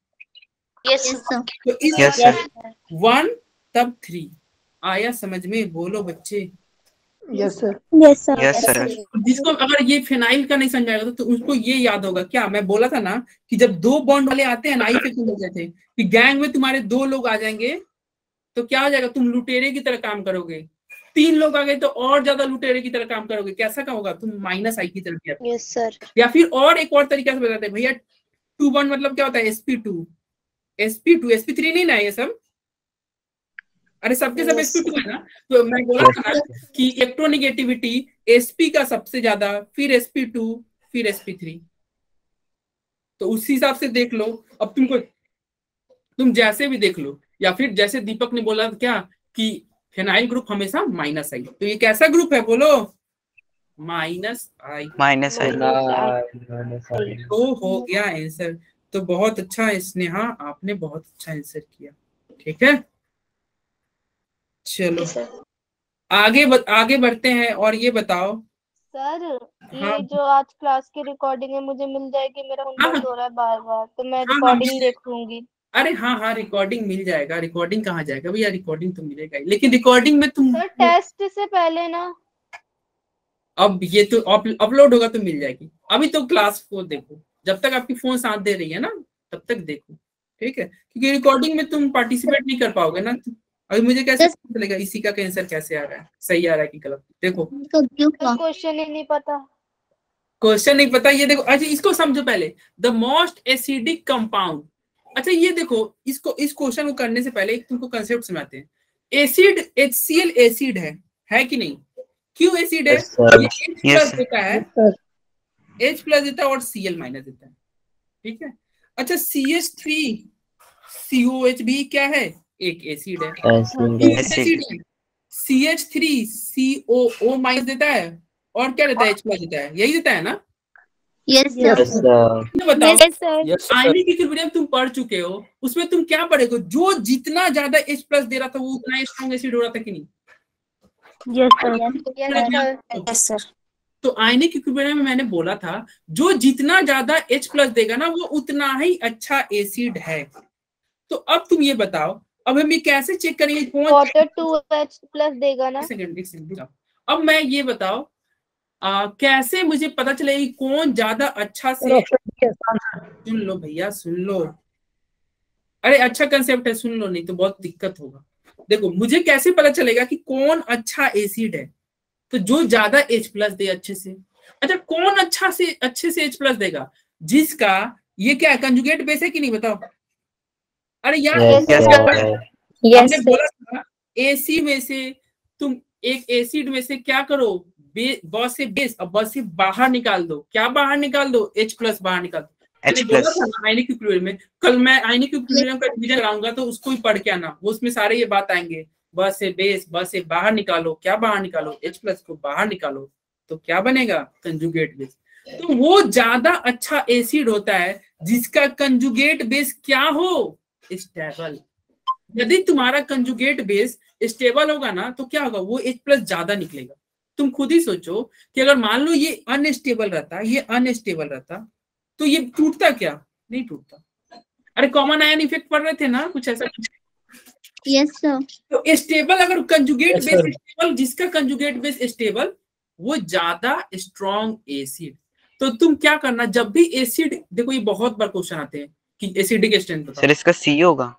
Yes, sir. तो इस यस सर। 1 तब 3 आया समझ में, बोलो बच्चे। Yes, sir. Yes, sir. Yes sir. जिसको अगर ये फिनाइल का नहीं समझाएगा तो उसको ये याद होगा, क्या मैं बोला था ना कि जब 2 बॉन्ड वाले आते हैं ना, आई इफेक्ट हो जाते हैं कि गैंग में तुम्हारे 2 लोग आ जाएंगे तो क्या हो जाएगा, तुम लुटेरे की तरह काम करोगे। 3 लोग आ गए तो और ज्यादा लुटेरे की तरह काम करोगे, कैसा का होगा, तुम माइनस आई की तरफ जाते। Yes, sir. या फिर और एक और तरीका से बताते हैं भैया, 2 बॉन्ड मतलब क्या होता है, sp2 sp3 नहीं ना ये सब, अरे सबके सब sp2 है ना। तो मैं बोला था ना कि इलेक्ट्रोनिगेटिविटी sp का सबसे ज्यादा, फिर sp2, फिर sp3। तो उसी हिसाब से देख लो। अब तुम जैसे भी देख लो, या फिर जैसे दीपक ने बोला क्या कि फिनाइल ग्रुप हमेशा माइनस आई, तो ये कैसा ग्रुप है, बोलो। माइनस आई। माइनस आई। तो हो गया आंसर। तो बहुत अच्छा स्नेहा, आपने बहुत अच्छा आंसर किया, ठीक है। चलो आगे बढ़ते हैं, और ये बताओ सर, हाँ। ये जो आज क्लास की रिकॉर्डिंग है मुझे मिल जाएगी, मेरा हाँ। होमवर्क हो रहा है बार बार, तो मैं हाँ, रिकॉर्डिंग देख लूंगी। अरे हाँ रिकॉर्डिंग मिल जाएगा। रिकॉर्डिंग कहाँ जाएगा भैया, रिकॉर्डिंग तो मिलेगा ही, लेकिन रिकॉर्डिंग में तुम सर टेस्ट से पहले ना, अब ये तो अपलोड होगा तो मिल जाएगी। अभी तो क्लास को देखो, जब तक आपकी फोन साथ दे रही है ना तब तक देखो, ठीक है, क्योंकि रिकॉर्डिंग में तुम पार्टिसिपेट नहीं कर पाओगे ना। अभी मुझे कैसे पता चलेगा इसी का आंसर कैसे आ रहा है, सही आ रहा है कि गलत। देखो क्वेश्चन ही नहीं पता। क्वेश्चन नहीं पता, ये देखो। अच्छा इसको समझो पहले, द मोस्ट एसिडिक कंपाउंड। अच्छा ये देखो, इस क्वेश्चन को करने से पहले एक तुमको कंसेप्ट समझाते हैं। एसिड HCl एसिड है कि नहीं, क्यों एसिड है, H+ देता है, H+ देता है और Cl- देता है, ठीक है। अच्छा CH3COH भी क्या है, एक एसिड है, एसिड है। CH3COO- देता है और क्या देता है, H+ देता है, यही देता है ना। Yes, sir. बताओ Yes, sir. आयनिक इक्विलिब्रियम तुम पढ़ चुके हो, उसमें तुम क्या पढ़ेगे, जो जितना ज्यादा H+ दे रहा था वो उतना स्ट्रॉन्ग एसिड हो रहा था कि नहीं। Yes, sir. Yes, sir. तो आयनिक इक्विलिब्रियम में मैंने बोला था जो जितना ज्यादा H+ देगा ना वो उतना ही अच्छा एसिड है। तो अब तुम ये बताओ, अब हम ये कैसे चेक करेंगे कौन वाटर 2H+ देगा ना। एक सेकंड। अब मैं ये बताओ कैसे मुझे पता चलेगा कि कौन ज्यादा अच्छा से, सुन लो भैया सुन लो, अरे अच्छा कंसेप्ट है, सुन लो नहीं तो बहुत दिक्कत होगा। देखो मुझे कैसे पता चलेगा कि कौन अच्छा एसिड है, तो जो ज्यादा H+ दे अच्छे से। अच्छा कौन अच्छे से H+ देगा, जिसका ये क्या है, कंजुगेट बेस है कि नहीं, बताओ। अरे यार हमने बोला था एसिड में से तुम एक एसिड में से क्या करो, बस से बेस और बस से बाहर निकाल दो, क्या बाहर निकाल दो, H+ बाहर निकाल दो। H बोला प्लस। था ना आयनिक इक्विलिब्रियम में, कल मैं आयनिक इक्विलिब्रियम का डिवीजन कराऊंगा तो उसको ही पढ़ के आना, वो उसमें सारे ये बात आएंगे। बस से बेस, बस से बाहर निकालो, क्या बाहर निकालो, H प्लस को बाहर निकालो तो क्या बनेगा, कंजुगेट बेस। तो वो ज्यादा अच्छा एसिड होता है जिसका कंजुगेट बेस क्या हो, स्टेबल। यदि तुम्हारा कंजुगेट बेस स्टेबल होगा ना तो क्या होगा, वो H प्लस ज्यादा निकलेगा। तुम खुद ही सोचो कि अगर मान लो ये अनस्टेबल रहता, ये अनस्टेबल रहता तो ये टूटता क्या, नहीं टूटता। अरे कॉमन आयन इफेक्ट पढ़ रहे थे ना, कुछ ऐसा कुछ। Yes, sir. तो स्टेबल अगर conjugate Yes, base sir. Stable, जिसका कंजुगेट बेस स्टेबल वो ज्यादा स्ट्रॉन्ग एसिड। तो तुम क्या करना, जब भी एसिड, देखो ये बहुत बार क्वेश्चन आते हैं कि एसिडिक स्ट्रेंथ बताओ। सर इसका C होगा।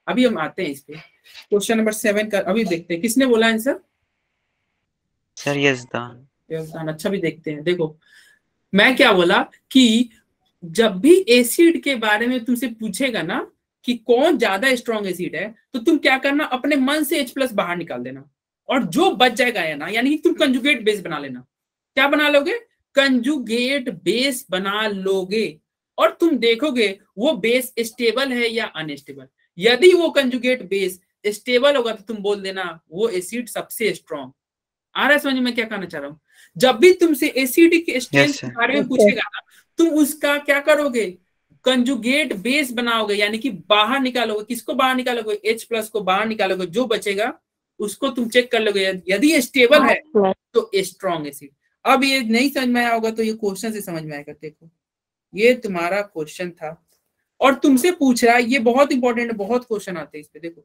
अभी हम आते हैं इस पे, क्वेश्चन नंबर 7 का अभी देखते हैं। किसने बोला आंसर? सर यजदान। यजदान। अच्छा भी देखते हैं। देखो मैं क्या बोला कि जब भी एसिड के बारे में तुमसे पूछेगा ना कि कौन ज्यादा स्ट्रॉन्ग एसिड है, तो तुम क्या करना, अपने मन से H प्लस बाहर निकाल देना और जो बच जाएगा है ना, यानी कि तुम कंजुगेट बेस बना लेना। क्या बना लोगे, कंजुगेट बेस बना लोगे और तुम देखोगे वो बेस स्टेबल है या अनस्टेबल। यदि वो कंजुगेट बेस स्टेबल होगा तो तुम बोल देना वो एसिड सबसे स्ट्रॉन्ग। आ रहा है समझ में क्या कहना चाह रहा हूँ? जब भी तुमसे एसिडिक स्ट्रेंथ के बारे में पूछेगा ना, तुम उसका क्या करोगे, कंजुगेट बेस बनाओगे, यानी कि बाहर निकालोगे। किसको बाहर निकालोगे, H प्लस को बाहर निकालोगे, जो बचेगा उसको तुम चेक कर लोगे, यदि स्टेबल है तो स्ट्रॉन्ग एसिड। अब ये नहीं समझ में आया होगा तो ये क्वेश्चन से समझ में आएगा। देखो ये तुम्हारा क्वेश्चन था और तुमसे पूछ रहा है, ये बहुत इंपॉर्टेंट है, बहुत क्वेश्चन आते हैं इस पे। देखो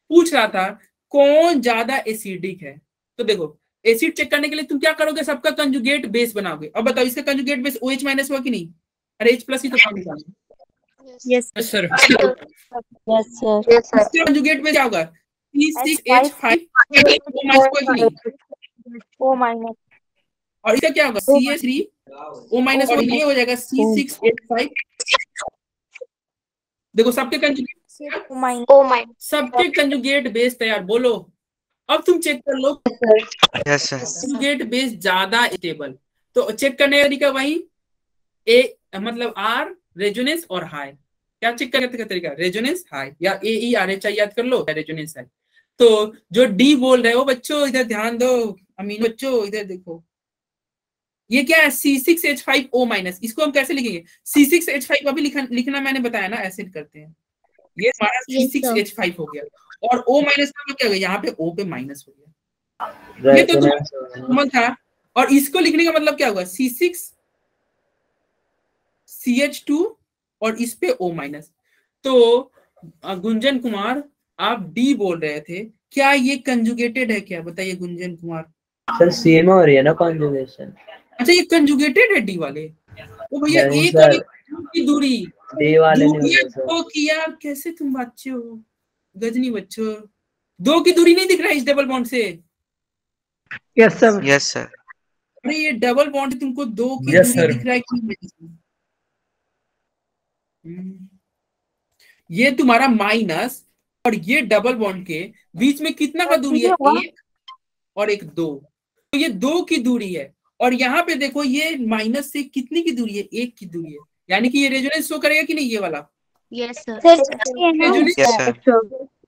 पूछ रहा था कौन ज्यादा एसिडिक है, तो देखो एसिड चेक करने के लिए तुम क्या करोगे, सबका कंजुगेट बेस बनाओगे। अब बताओ इसका कंजुगेट बेस OH माइनस हुआ कि नहीं, अरे H प्लस ही तो काम निकालना। Yes, sir yes, sir. इसका कंजुगेट बेस क्या होगा, C6H5 O माइनस हुआ कि नहीं, O माइनस, और इसका क्या होगा CH3 O माइनस, और ये हो जाएगा C6H5। देखो सबके conjugate, O minus, O minus. सबके कंजुगेट बेस तैयार, बोलो। अब तुम चेक कर लो यस सर। कंजुगेट बेस ज्यादा स्टेबल, तो चेक करने का तरीका वही ए, मतलब R रेजोनेंस और हाई। क्या चेक करने का तरीका, रेजोनेंस हाई या AERHI याद कर लो, रेजोनेंस हाई। तो जो D बोल रहे हो बच्चों, इधर ध्यान दो, अमीन बच्चों इधर देखो, ये क्या है C6H5O माइनस। इसको हम कैसे लिखेंगे, C6H5 अभी लिखना मैंने बताया ना, ऐसे करते हैं। ये हमारा C6H5 हो गया और O माइनस का क्या हो गया, यहाँ पे O पे माइनस हो गया। ये तो तुम्हारा था। और इसको लिखने का मतलब क्या होगा, C6CH2 और इस पे O माइनस। तो गुंजन कुमार आप D बोल रहे थे, क्या ये कंजुगेटेड है क्या, बताइए गुंजन कुमार। सर सेम हो रही है ना कॉन्जुगेशन। अच्छा ये कंजुगेटेड है D वाले, तो भैया नहीं एक सर। और एक की दूरी D वाले नहीं दूरी होते सर। दो किया, कैसे तुम बच्चे हो, गजनी बच्चों, दो की दूरी नहीं दिख रहा है इस डबल बॉन्ड से। Yes, sir. Yes sir. अरे ये डबल बॉन्ड तुमको दो की Yes, दूरी sir. दिख रहा है कि ये तुम्हारा माइनस और ये डबल बॉन्ड के बीच में कितना का दूरी है, एक और एक दो, तो ये दो की दूरी है। और यहाँ पे देखो ये माइनस से कितनी की दूरी है, एक की दूरी है, यानी कि ये रेजोनेंस शो करेगा कि नहीं ये वाला, Yes, sir. Resonance. Yes sir.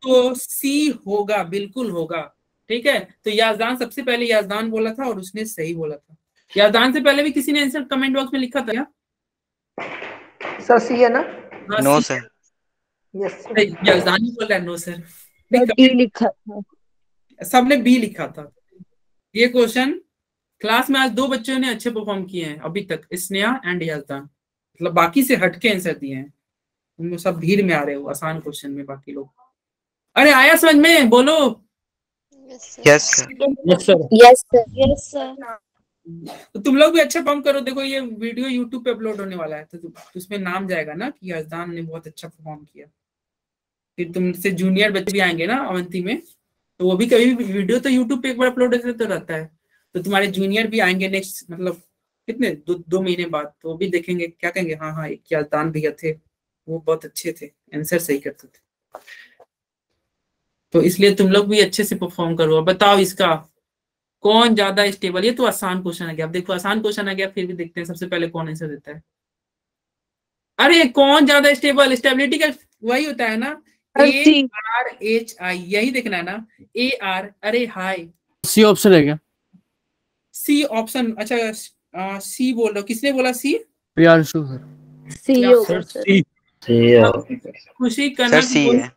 तो सी होगा, बिल्कुल होगा। ठीक है, तो याजदान सबसे पहले याजदान बोला था और उसने सही बोला था। याजदान से पहले भी किसी ने आंसर कमेंट बॉक्स में लिखा था क्या? सर सी है ना? हाँ, no C। Sir. Yes sir. Yazdan ही बोल रहा है नो सर, डी लिखा था। सबने बी लिखा था। ये क्वेश्चन क्लास में आज दो बच्चों ने अच्छे परफॉर्म किए हैं अभी तक, स्नेहा एंड याजदान, मतलब बाकी से हटके आंसर दिए हैं। तुम सब भीड़ में आ रहे हो आसान क्वेश्चन में, बाकी लोग। अरे आया समझ में, बोलो। Yes sir. Yes sir. Yes, sir. Yes, sir. तो तुम लोग भी अच्छा परफॉर्म करो। देखो ये वीडियो यूट्यूब पे अपलोड होने वाला है, तो उसमें नाम जाएगा ना कि याजदान ने बहुत अच्छा परफॉर्म किया। फिर तुमसे जूनियर बच्चे भी आएंगे ना अवंती में, तो वो भी कभी भी वीडियो तो यूट्यूब पे एक बार अपलोड तो रहता है, तो तुम्हारे जूनियर भी आएंगे नेक्स्ट, मतलब कितने दो महीने बाद, तो वो भी देखेंगे, क्या कहेंगे, हाँ हाँ एक याजदान भैया थे, वो बहुत अच्छे थे, आंसर सही करते थे। तो इसलिए तुम लोग भी अच्छे से परफॉर्म करो। अब बताओ इसका कौन ज्यादा स्टेबल, ये तो आसान क्वेश्चन आ गया। अब देखो आसान क्वेश्चन आ गया, फिर भी देखते हैं सबसे पहले कौन आंसर देता है। अरे कौन ज्यादा स्टेबल, स्टेबिलिटी का वही होता है ना, C। ARHI, यही देखना है ना, AR, अरे हाई। सी ऑप्शन है क्या? सी ऑप्शन, अच्छा सी बोल रहे हो, किसने बोला सी? प्रियांशु सर। C होगा सर। खुशी सर कनक, सी है।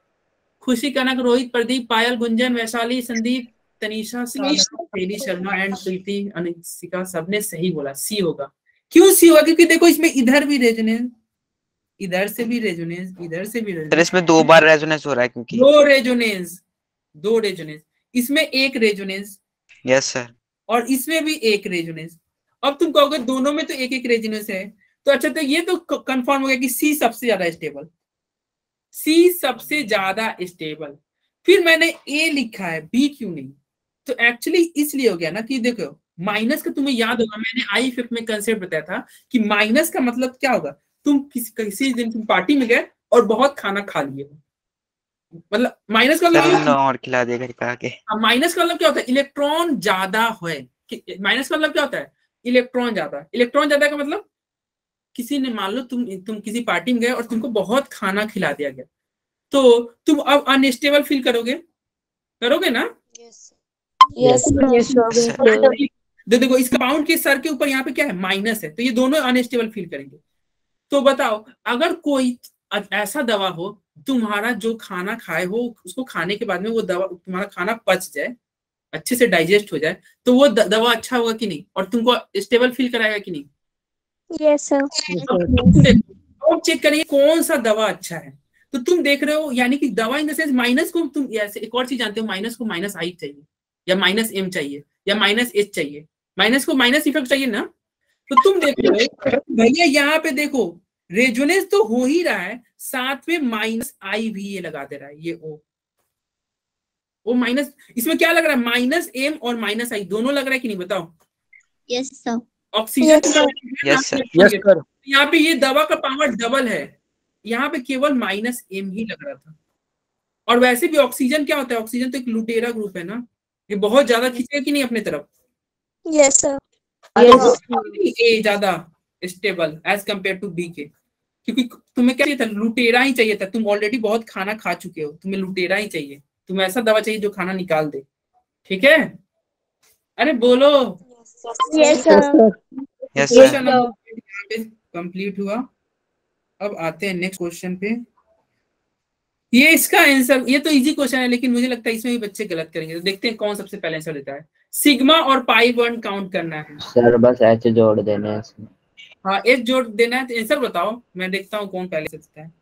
खुशी कनक, रोहित, प्रदीप, पायल, गुंजन, वैशाली, संदीप, तनीषा, साधना, शैली शर्मा एंड प्रीति, अनिशिका, सबने सही बोला, सी होगा। क्यों सी होगा? क्योंकि देखो इसमें इधर भी रेजोनेंस, इधर से भी रेजोनेंस, इधर से भी सर रेजोनेंस, इसमें 2 बार रेजोनेंस हो रहा है क्योंकि दो रेजोनेंस, इसमें एक रेजोनेंस यस सर। और इसमें भी एक रेजोनेंस। अब तुम कहोगे दोनों में तो एक एक रेजोनेंस है, तो अच्छा, तो ये तो कंफर्म हो गया कि सी सबसे ज्यादा स्टेबल, सी सबसे ज्यादा स्टेबल। फिर मैंने ए लिखा है, बी क्यों नहीं? तो एक्चुअली इसलिए हो गया ना कि देखो माइनस का तुम्हें याद होगा, मैंने आई फिफ्थ में कंसेप्ट बताया था कि माइनस का मतलब क्या होगा। तुम किसी दिन तुम पार्टी में गए और बहुत खाना खा लिए, मतलब माइनस का सर मतलब, और खिला दे घर पे आके। माइनस का मतलब क्या होता है? इलेक्ट्रॉन ज्यादा है। माइनस का मतलब क्या होता है? इलेक्ट्रॉन ज्यादा। इलेक्ट्रॉन ज्यादा का मतलब किसी ने, मान लो तुम किसी पार्टी में गए और तुमको बहुत खाना खिला दिया गया, तो तुम अब अनस्टेबल फील करोगे ना? यस देखो इस कंपाउंड के सर के ऊपर यहाँ पे क्या है? माइनस है, तो ये दोनों अनस्टेबल फील करेंगे। तो बताओ, अगर कोई ऐसा दवा हो, तुम्हारा जो खाना खाए हो उसको खाने के बाद में वो दवा, तुम्हारा खाना पच जाए, अच्छे से डाइजेस्ट हो जाए, तो वो दवा अच्छा होगा कि नहीं, और तुमको स्टेबल फील कराएगा कि नहीं? Yes sir. अब चेक करिए कौन सा दवा अच्छा है। तो तुम देख रहे हो, यानी कि दवा इन द सेंस, माइनस को तुम ऐसे एक और चीज जानते हो, माइनस को माइनस आई चाहिए, या माइनस एम चाहिए, या माइनस एच चाहिए, माइनस को माइनस इफेक्ट चाहिए ना। तो तुम देख रहे हो भैया, यहाँ पे देखो रेजोनेंस तो हो ही रहा है, साथ में माइनस आई भी ये लगा दे रहा है, ये ओ माइनस, इसमें क्या लग रहा है? माइनस एम और माइनस आई दोनों लग रहा है कि नहीं, बताओ? Yes sir. Oxygen, yes sir. Yes sir. यहाँ पे ये दवा का पावर डबल है, यहाँ पे केवल माइनस एम ही लग रहा था। और वैसे भी ऑक्सीजन क्या होता है? ऑक्सीजन तो एक लुटेरा ग्रुप है ना, ये बहुत ज्यादा खींचेगा कि नहीं अपने तरफ? Yes sir. ए ज्यादा stable as compare to B के, क्योंकि तुम्हें क्या चाहिए था? लुटेरा ही चाहिए था। तुम ऑलरेडी बहुत खाना खा चुके हो, तुम्हें लुटेरा ही चाहिए, तुम्हें ऐसा दवा चाहिए जो खाना निकाल दे। ठीक है? अरे बोलो। Yes sir. Yes sir. Complete हुआ। अब आते हैं नेक्स्ट क्वेश्चन पे। ये इसका आंसर, ये तो इजी क्वेश्चन है, लेकिन मुझे लगता है इसमें भी बच्चे गलत करेंगे। तो देखते हैं कौन सबसे पहले आंसर देता है। सिग्मा और पाई बॉन्ड काउंट करना है सर, बस एच जोड़ देने हैं इसमें। हाँ, एच जोड़ देना है। तो आंसर बताओ, मैं देखता हूँ कौन पहले देता है।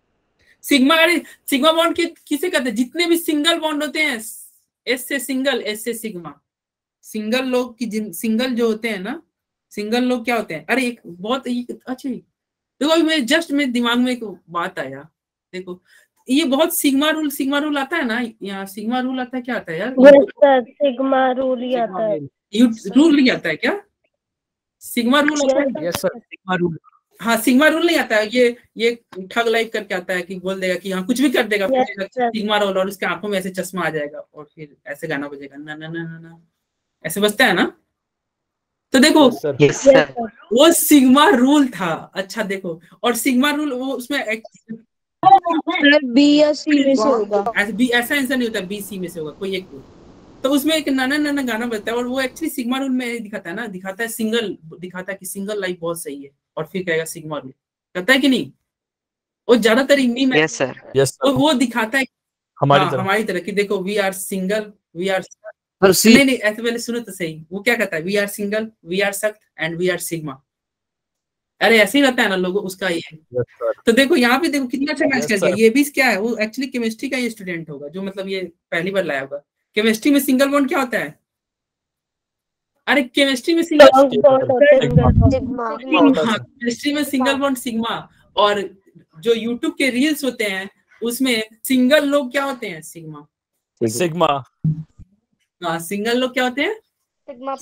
सिग्मा, अरे सिग्मा बॉन्ड किसे कहते हैं? जितने भी सिंगल बॉन्ड होते हैं, एस से सिंगल, एस से सिग्मा, सिंगल लोग की, सिंगल जो होते हैं ना, सिंगल लोग क्या होते हैं? अरे एक बहुत अच्छा, देखो मेरे मेरे दिमाग में एक बात आया। देखो ये बहुत सिग्मा रूल आता है ना, यहाँ सिग्मा रूल आता है, क्या आता है यार? सिग्मा रूल ही आता है। रूल नहीं आता है क्या? सिग्मा रूल आता है? Yes sir, sigma rule. हाँ, सिग्मा रूल नहीं आता है। ये ठग लाइव करके आता है कि बोल देगा कि हाँ कुछ भी कर देगा, सिग्मा रूल, और उसके आंखों में ऐसे चश्मा आ जाएगा और फिर ऐसे गाना बजेगा, ना ना ना ना, ऐसे बजता है ना। तो देखो यस सर। वो सिग्मा रूल था। अच्छा देखो, और सिग्मा रूल वो उसमें बी या सी में से होगा। ऐसा आंसर नहीं होता, बी सी में से होगा कोई एक रूल। तो उसमें एक नाना नाना गाना बजता है, और वो एक्चुअली सिग्मा रूल में दिखाता है ना, दिखाता है सिंगल, दिखाता है कि सिंगल लाइफ बहुत सही है, और फिर कहेगा सिग्मा रूल, कहता है कि नहीं? वो ज्यादातर हिंदी में यस सर। यस तो वो दिखाता है हमारी तरह की। देखो we are single, we are, तरह। नहीं ऐसे पहले सुनो तो सही। वो क्या कहता है? We are single, we are सख्त एंड वी आर सिग्मा। अरे ऐसे ही रहता है ना लोगों उसका ये। तो देखो यहाँ पे देखो कितना अच्छा मैच कर गया। ये भी क्या है? वो एक्चुअली केमिस्ट्री का ये स्टूडेंट होगा जो मतलब ये पहली बार लाया होगा। केमिस्ट्री में सिंगल बॉन्ड क्या होता है? अरे केमिस्ट्री में केमिस्ट्री में सिंगल बॉन्ड सिग्मा, और जो यूट्यूब के रील्स होते हैं उसमें सिंगल लोग क्या होते हैं? सिग्मा। हाँ, सिंगल लोग क्या होते हैं? सिग्मा।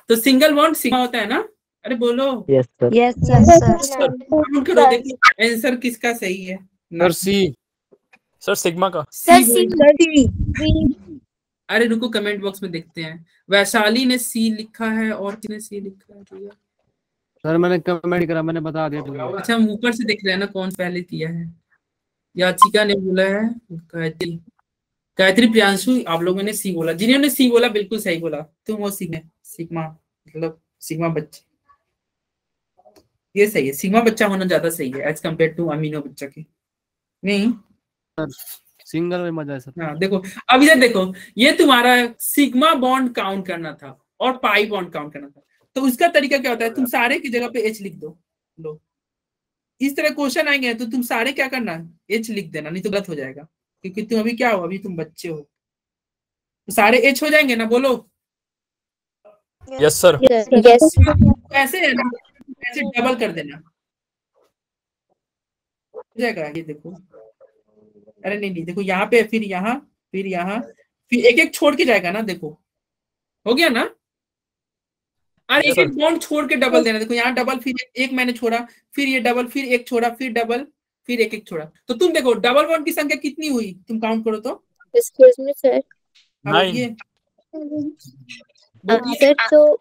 तो सिंगल बॉन्ड सिग्मा होता है ना। अरे बोलो। Yes sir. Yes sir. करो, देखो आंसर किसका सही है। सर सी, सर सिग्मा का। अरे रुको, कमेंट बॉक्स में देखते हैं। वैशाली ने सी लिखा है और किसने सी लिखा है भैया? सर मैंने कमेंट करा, मैंने बता दिया। अच्छा हम ऊपर से देख रहे हैं ना कौन पहले किया है। याचिका ने बोला है, गायत्री, गायत्री, प्रियांशु, आप लोगों ने सी बोला। जिन्होंने सी बोला बिल्कुल सही बोला, तुम वो सिग्मा मतलब सिग्मा बच्चे, ये सही है। सिग्मा बच्चा होना ज्यादा सही है एज कम्पेयर टू अमीनो बच्चा के। नहीं सिंगल में मजा है सर। हाँ देखो, अब इधर देखो, ये तुम्हारा सिग्मा बॉन्ड काउंट करना था और पाई बॉन्ड काउंट करना था। तो उसका तरीका क्या होता है, तुम सारे की जगह पे एच लिख दो। लो इस तरह क्वेश्चन आएंगे तो तुम सारे क्या करना, एच लिख देना, नहीं तो गलत हो जाएगा। क्योंकि तुम अभी क्या हो, अभी तुम बच्चे हो, तो सारे एच हो जाएंगे ना, बोलो। Yes sir. यस ऐसे है ना, ऐसे डबल कर देना हो जाएगा। ये देखो, अरे नहीं देखो, यहाँ पे फिर यहाँ फिर एक एक छोड़ के जाएगा ना, देखो हो गया ना। अरे एक एक बॉन्ड छोड़ के डबल देना, देखो यहाँ डबल, फिर एक मैंने छोड़ा, फिर ये डबल, फिर एक छोड़ा, फिर डबल, फिर एक एक छोड़ा। तो तुम देखो डबल बॉन्ड की संख्या कितनी हुई, तुम काउंट करो तो। Excuse me sir. ये सर जो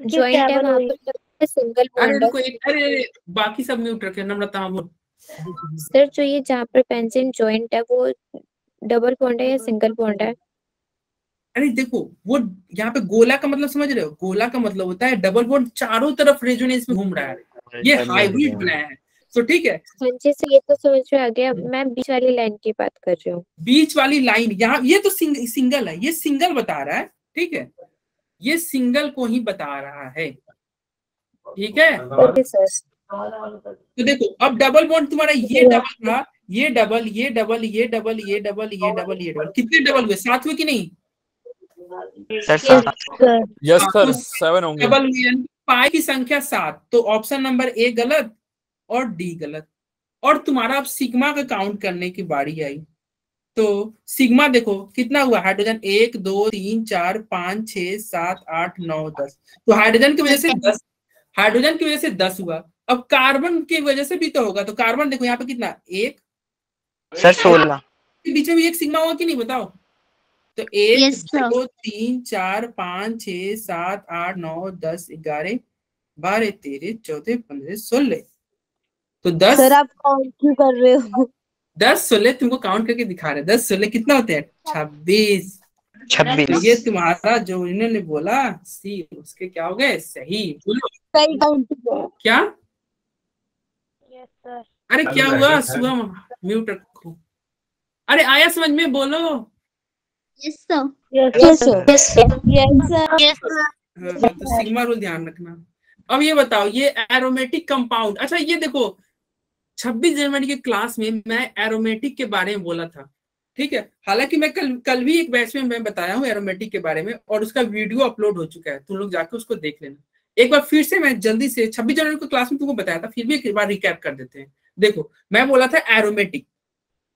जॉइंट है वहाँ पर सिंगल बॉन्ड है। अरे बाकी सब म्यूट रखे, नम्रता बोल। सर जो ये जहाँ पर पेंसिल जॉइंट है वो डबल बॉन्ड है या सिंगल बॉन्ड है? अरे देखो, वो यहाँ पे गोला का मतलब समझ रहे हो, गोला का मतलब होता है डबल बॉन्ड चारों तरफ रेजोनेंस में घूम रहा है, ये हाइब्रिड बनाया है। तो ठीक है, हाँ जी सर, ये तो समझ में आ गया। मैं बीच वाली लाइन की बात कर रही हूँ। बीच वाली लाइन यहाँ, ये तो सिंगल है, ये सिंगल बता रहा है, ठीक है, ये सिंगल को ही बता रहा है, ठीक है। Okay sir. तो देखो अब डबल बॉन्ड तुम्हारा ये डबल था, ये डबल, ये डबल, ये डबल, ये डबल, ये डबल, ये डबल, कितने डबल हुए, 7 हुए कि नहीं? सर यस सर 7 होंगे। डबल हुए, पाई की संख्या 7। तो ऑप्शन नंबर ए गलत और डी गलत। और तुम्हारा अब सिग्मा का काउंट करने की बारी आई। तो सिग्मा देखो कितना हुआ, हाइड्रोजन 1 2 3 4 5 6 7 8 9 10। तो हाइड्रोजन की वजह से 10, हाइड्रोजन की वजह से 10 हुआ। अब कार्बन की वजह से भी तो होगा। तो कार्बन देखो यहाँ पे कितना, 1 सर 16 के बीच में भी एक सिग्मा हुआ कि नहीं, बताओ। तो 1 Yes, sir. 2 3 4 5 6 7 8 9 10 11 12 13 14 15 16। तो 10 सर आप काउंट क्यों कर रहे हो? 10 16 तुमको काउंट करके दिखा रहे हैं। 10 16 कितना होते हैं, 26। तो ये तुम्हारा जो इन्होंने बोला सी, उसके क्या हो गए, सही। बोलो सही काउंट क्या, यस सर। अरे क्या हुआ, सुबह म्यूट रखो। अरे आया समझ में, बोलो। Yes sir. Yes sir. Yes sir. Yes sir. हाँ, तो सिग्मा रूल ध्यान रखना। अब ये बताओ, ये एरोमेटिक कंपाउंड, अच्छा ये देखो 26 जनवरी के क्लास में मैं एरोमेटिक के बारे में बोला था, ठीक है। हालांकि मैं कल भी एक बैच में मैं बताया हूँ एरोमेटिक के बारे में, और उसका वीडियो अपलोड हो चुका है, तुम लोग जाके उसको देख लेना। एक बार फिर से मैं जल्दी से 26 जनवरी को क्लास में तुमको बताया था, फिर भी एक बार रिकैप कर देते हैं। देखो मैं बोला था एरोमेटिक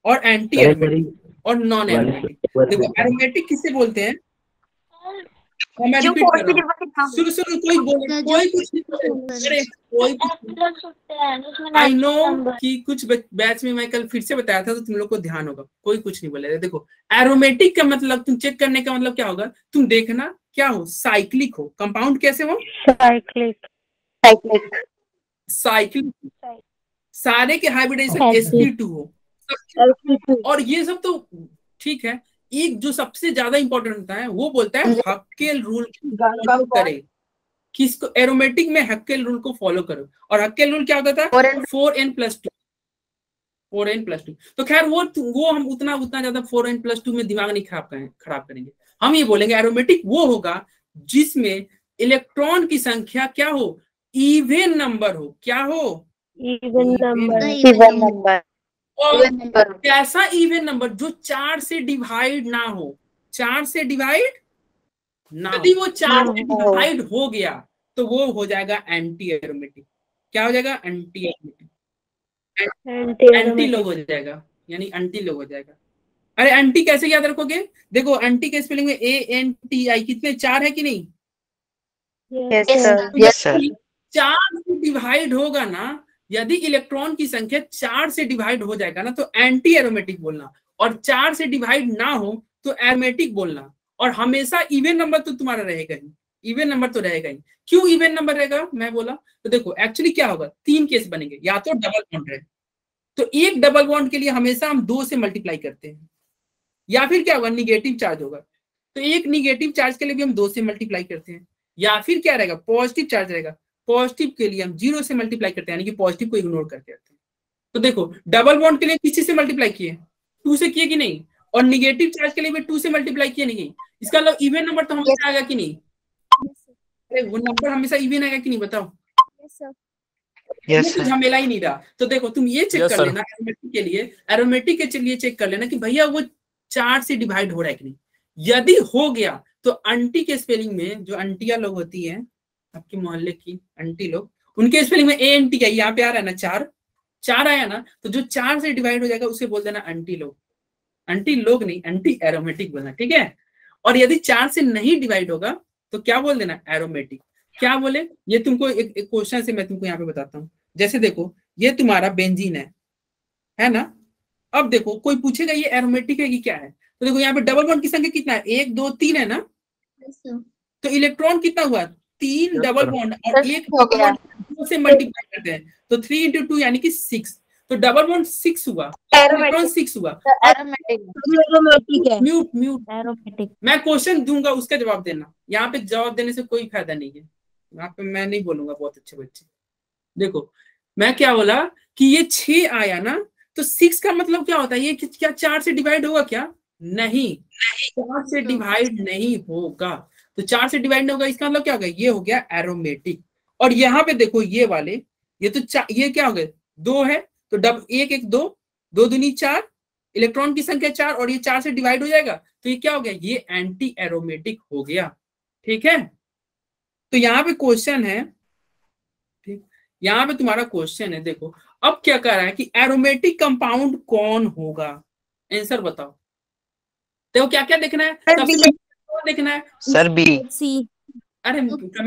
और एंटी एरोमेटिक और नॉन एरोमेटिक। देखो एरोमेटिक किसे बोलते हैं, मैं रिपीट कर रहा हूं, शुरू कोई बोले, कोई कुछ नहीं, अरे कोई आई नो कि कुछ बैच में मैं कल फिर से बताया था, तो तुम लोग को ध्यान होगा, कोई कुछ नहीं बोलेगा। देखो एरोमेटिक का मतलब, तुम चेक करने का मतलब क्या होगा, तुम देखना क्या हो, साइक्लिक हो, कंपाउंड कैसे हो, साइक्लिक। सारे के हाइब्रिडाइजेशन sp2 हो, और ये सब तो ठीक है। एक जो सबसे ज्यादा इंपॉर्टेंट होता है वो बोलता है हक्केल रूल फॉलो करे। किसको, एरोमेटिक में हक्केल रूल को फॉलो करो। और हक्केल रूल क्या होता था, 4n+2, 4n+2। तो खैर वो हम उतना ज्यादा 4n+2 में दिमाग नहीं खराब करेंगे। हम ये बोलेंगे एरोमेटिक वो होगा जिसमें इलेक्ट्रॉन की संख्या क्या हो, इवन नंबर हो। क्या हो, इवन नंबर। और कैसा इवन नंबर, जो 4 से डिवाइड ना हो, 4 से डिवाइड ना, यदि वो 4 से डिवाइड हो गया तो वो हो जाएगा एंटी एरोमेटिक। क्या हो जाएगा, एंटी एरोमेटिक, एंटी लोग हो जाएगा, यानी एंटी लोग हो जाएगा। अरे एंटी कैसे याद रखोगे, देखो एंटी के स्पेलिंग में ANTI, कितने, 4 है कि नहीं? Yes sir. 4 से डिवाइड होगा ना, यदि इलेक्ट्रॉन की संख्या 4 से डिवाइड हो जाएगा ना, तो एंटी एरोमेटिक बोलना, और 4 से डिवाइड ना हो तो एरोमेटिक बोलना। और हमेशा इवन नंबर तो तुम्हारा रहेगा ही, इवन नंबर तो रहेगा ही। क्यों इवन नंबर रहेगा मैं बोला, तो देखो एक्चुअली क्या होगा, 3 केस बनेंगे, या तो डबल बॉन्ड रहे, तो एक डबल बॉन्ड के लिए हमेशा हम 2 से मल्टीप्लाई करते हैं, या फिर क्या होगा निगेटिव चार्ज होगा, तो एक निगेटिव चार्ज के लिए भी हम 2 से मल्टीप्लाई करते हैं, या फिर क्या रहेगा पॉजिटिव चार्ज रहेगा, पॉजिटिव के लिए हम 0 से मल्टीप्लाई करते हैं, यानी कि पॉजिटिव को इग्नोर करके रखते हैं। तो देखो डबल बॉन्ड के लिए किसी से मल्टीप्लाई किए, 2 से किए कि नहीं, और निगेटिव चार्ज के लिए भी 2 से मल्टीप्लाई किए नहीं, इसका मतलब इवन नंबर तो हमेशा आएगा कि नहीं, वो नंबर हमेशा इवन आएगा कि नहीं बताओ। यस कुछ झमेला ही नहीं रहा। तो देखो तुम ये चेक कर लेना एरोमेटिक के लिए, एरोमेटिक के लिए चेक कर लेना कि भैया वो 4 से डिवाइड हो रहा है कि नहीं। यदि हो गया तो आंटी के स्पेलिंग में, जो आंटिया लोग होती है आपके मोहल्ले की आंटी लोग, उनके स्पेलिंग में ANT है, यहाँ पे आ रहा है ना 4 आया ना, तो जो 4 से डिवाइड हो जाएगा उसे बोल देना आंटी लोग। आंटी लोग नहीं, आंटी एरोमेटिक बोलना, ठीक है। और यदि 4 से नहीं डिवाइड होगा तो क्या बोल देना एरोमेटिक। क्या बोले, ये तुमको एक क्वेश्चन से मैं तुमको यहाँ पे बताता हूँ। जैसे देखो ये तुम्हारा बेंजीन है ना, अब देखो कोई पूछेगा ये एरोमेटिक है कि क्या है, तो देखो यहाँ पे डबल बॉन्ड की संख्या कितना है, 1 2 3 है ना, तो इलेक्ट्रॉन कितना हुआ 3 डबल बॉन्ड और एक बॉन्ड से मल्टीप्लाई करते हैं, तो 3 × 2 यानी कि 6, तो डबल बॉन्ड 6 हुआ, इलेक्ट्रॉन 6 हुआ। म्यूट, मैं क्वेश्चन दूंगा उसका जवाब देना, यहाँ पे जवाब देने से कोई फायदा नहीं है, यहाँ पे मैं नहीं बोलूंगा बहुत अच्छे बच्चे। देखो मैं क्या बोला कि ये 6 आया ना, तो 6 का मतलब क्या होता है, ये क्या 4 से डिवाइड होगा क्या, नहीं 4 से डिवाइड नहीं होगा, तो 4 से डिवाइड नहीं होगा, इसका मतलब क्या होगा, ये हो गया एरोमेटिक। और यहाँ पे देखो ये वाले, ये तो ये क्या हो गया 2 है, तो 1 1 2 2 दूनी 4, इलेक्ट्रॉन की संख्या 4 और ये 4 से डिवाइड हो जाएगा, तो ये क्या हो गया, ये एंटी एरोमेटिक हो गया, ठीक है। तो यहाँ पे क्वेश्चन है, ठीक, यहाँ पे तुम्हारा क्वेश्चन है, देखो अब क्या कर रहा है कि एरोमेटिक कंपाउंड कौन होगा, आंसर बताओ। देखो क्या क्या देखना है, सबसे पहले देखना है सर बी। अरे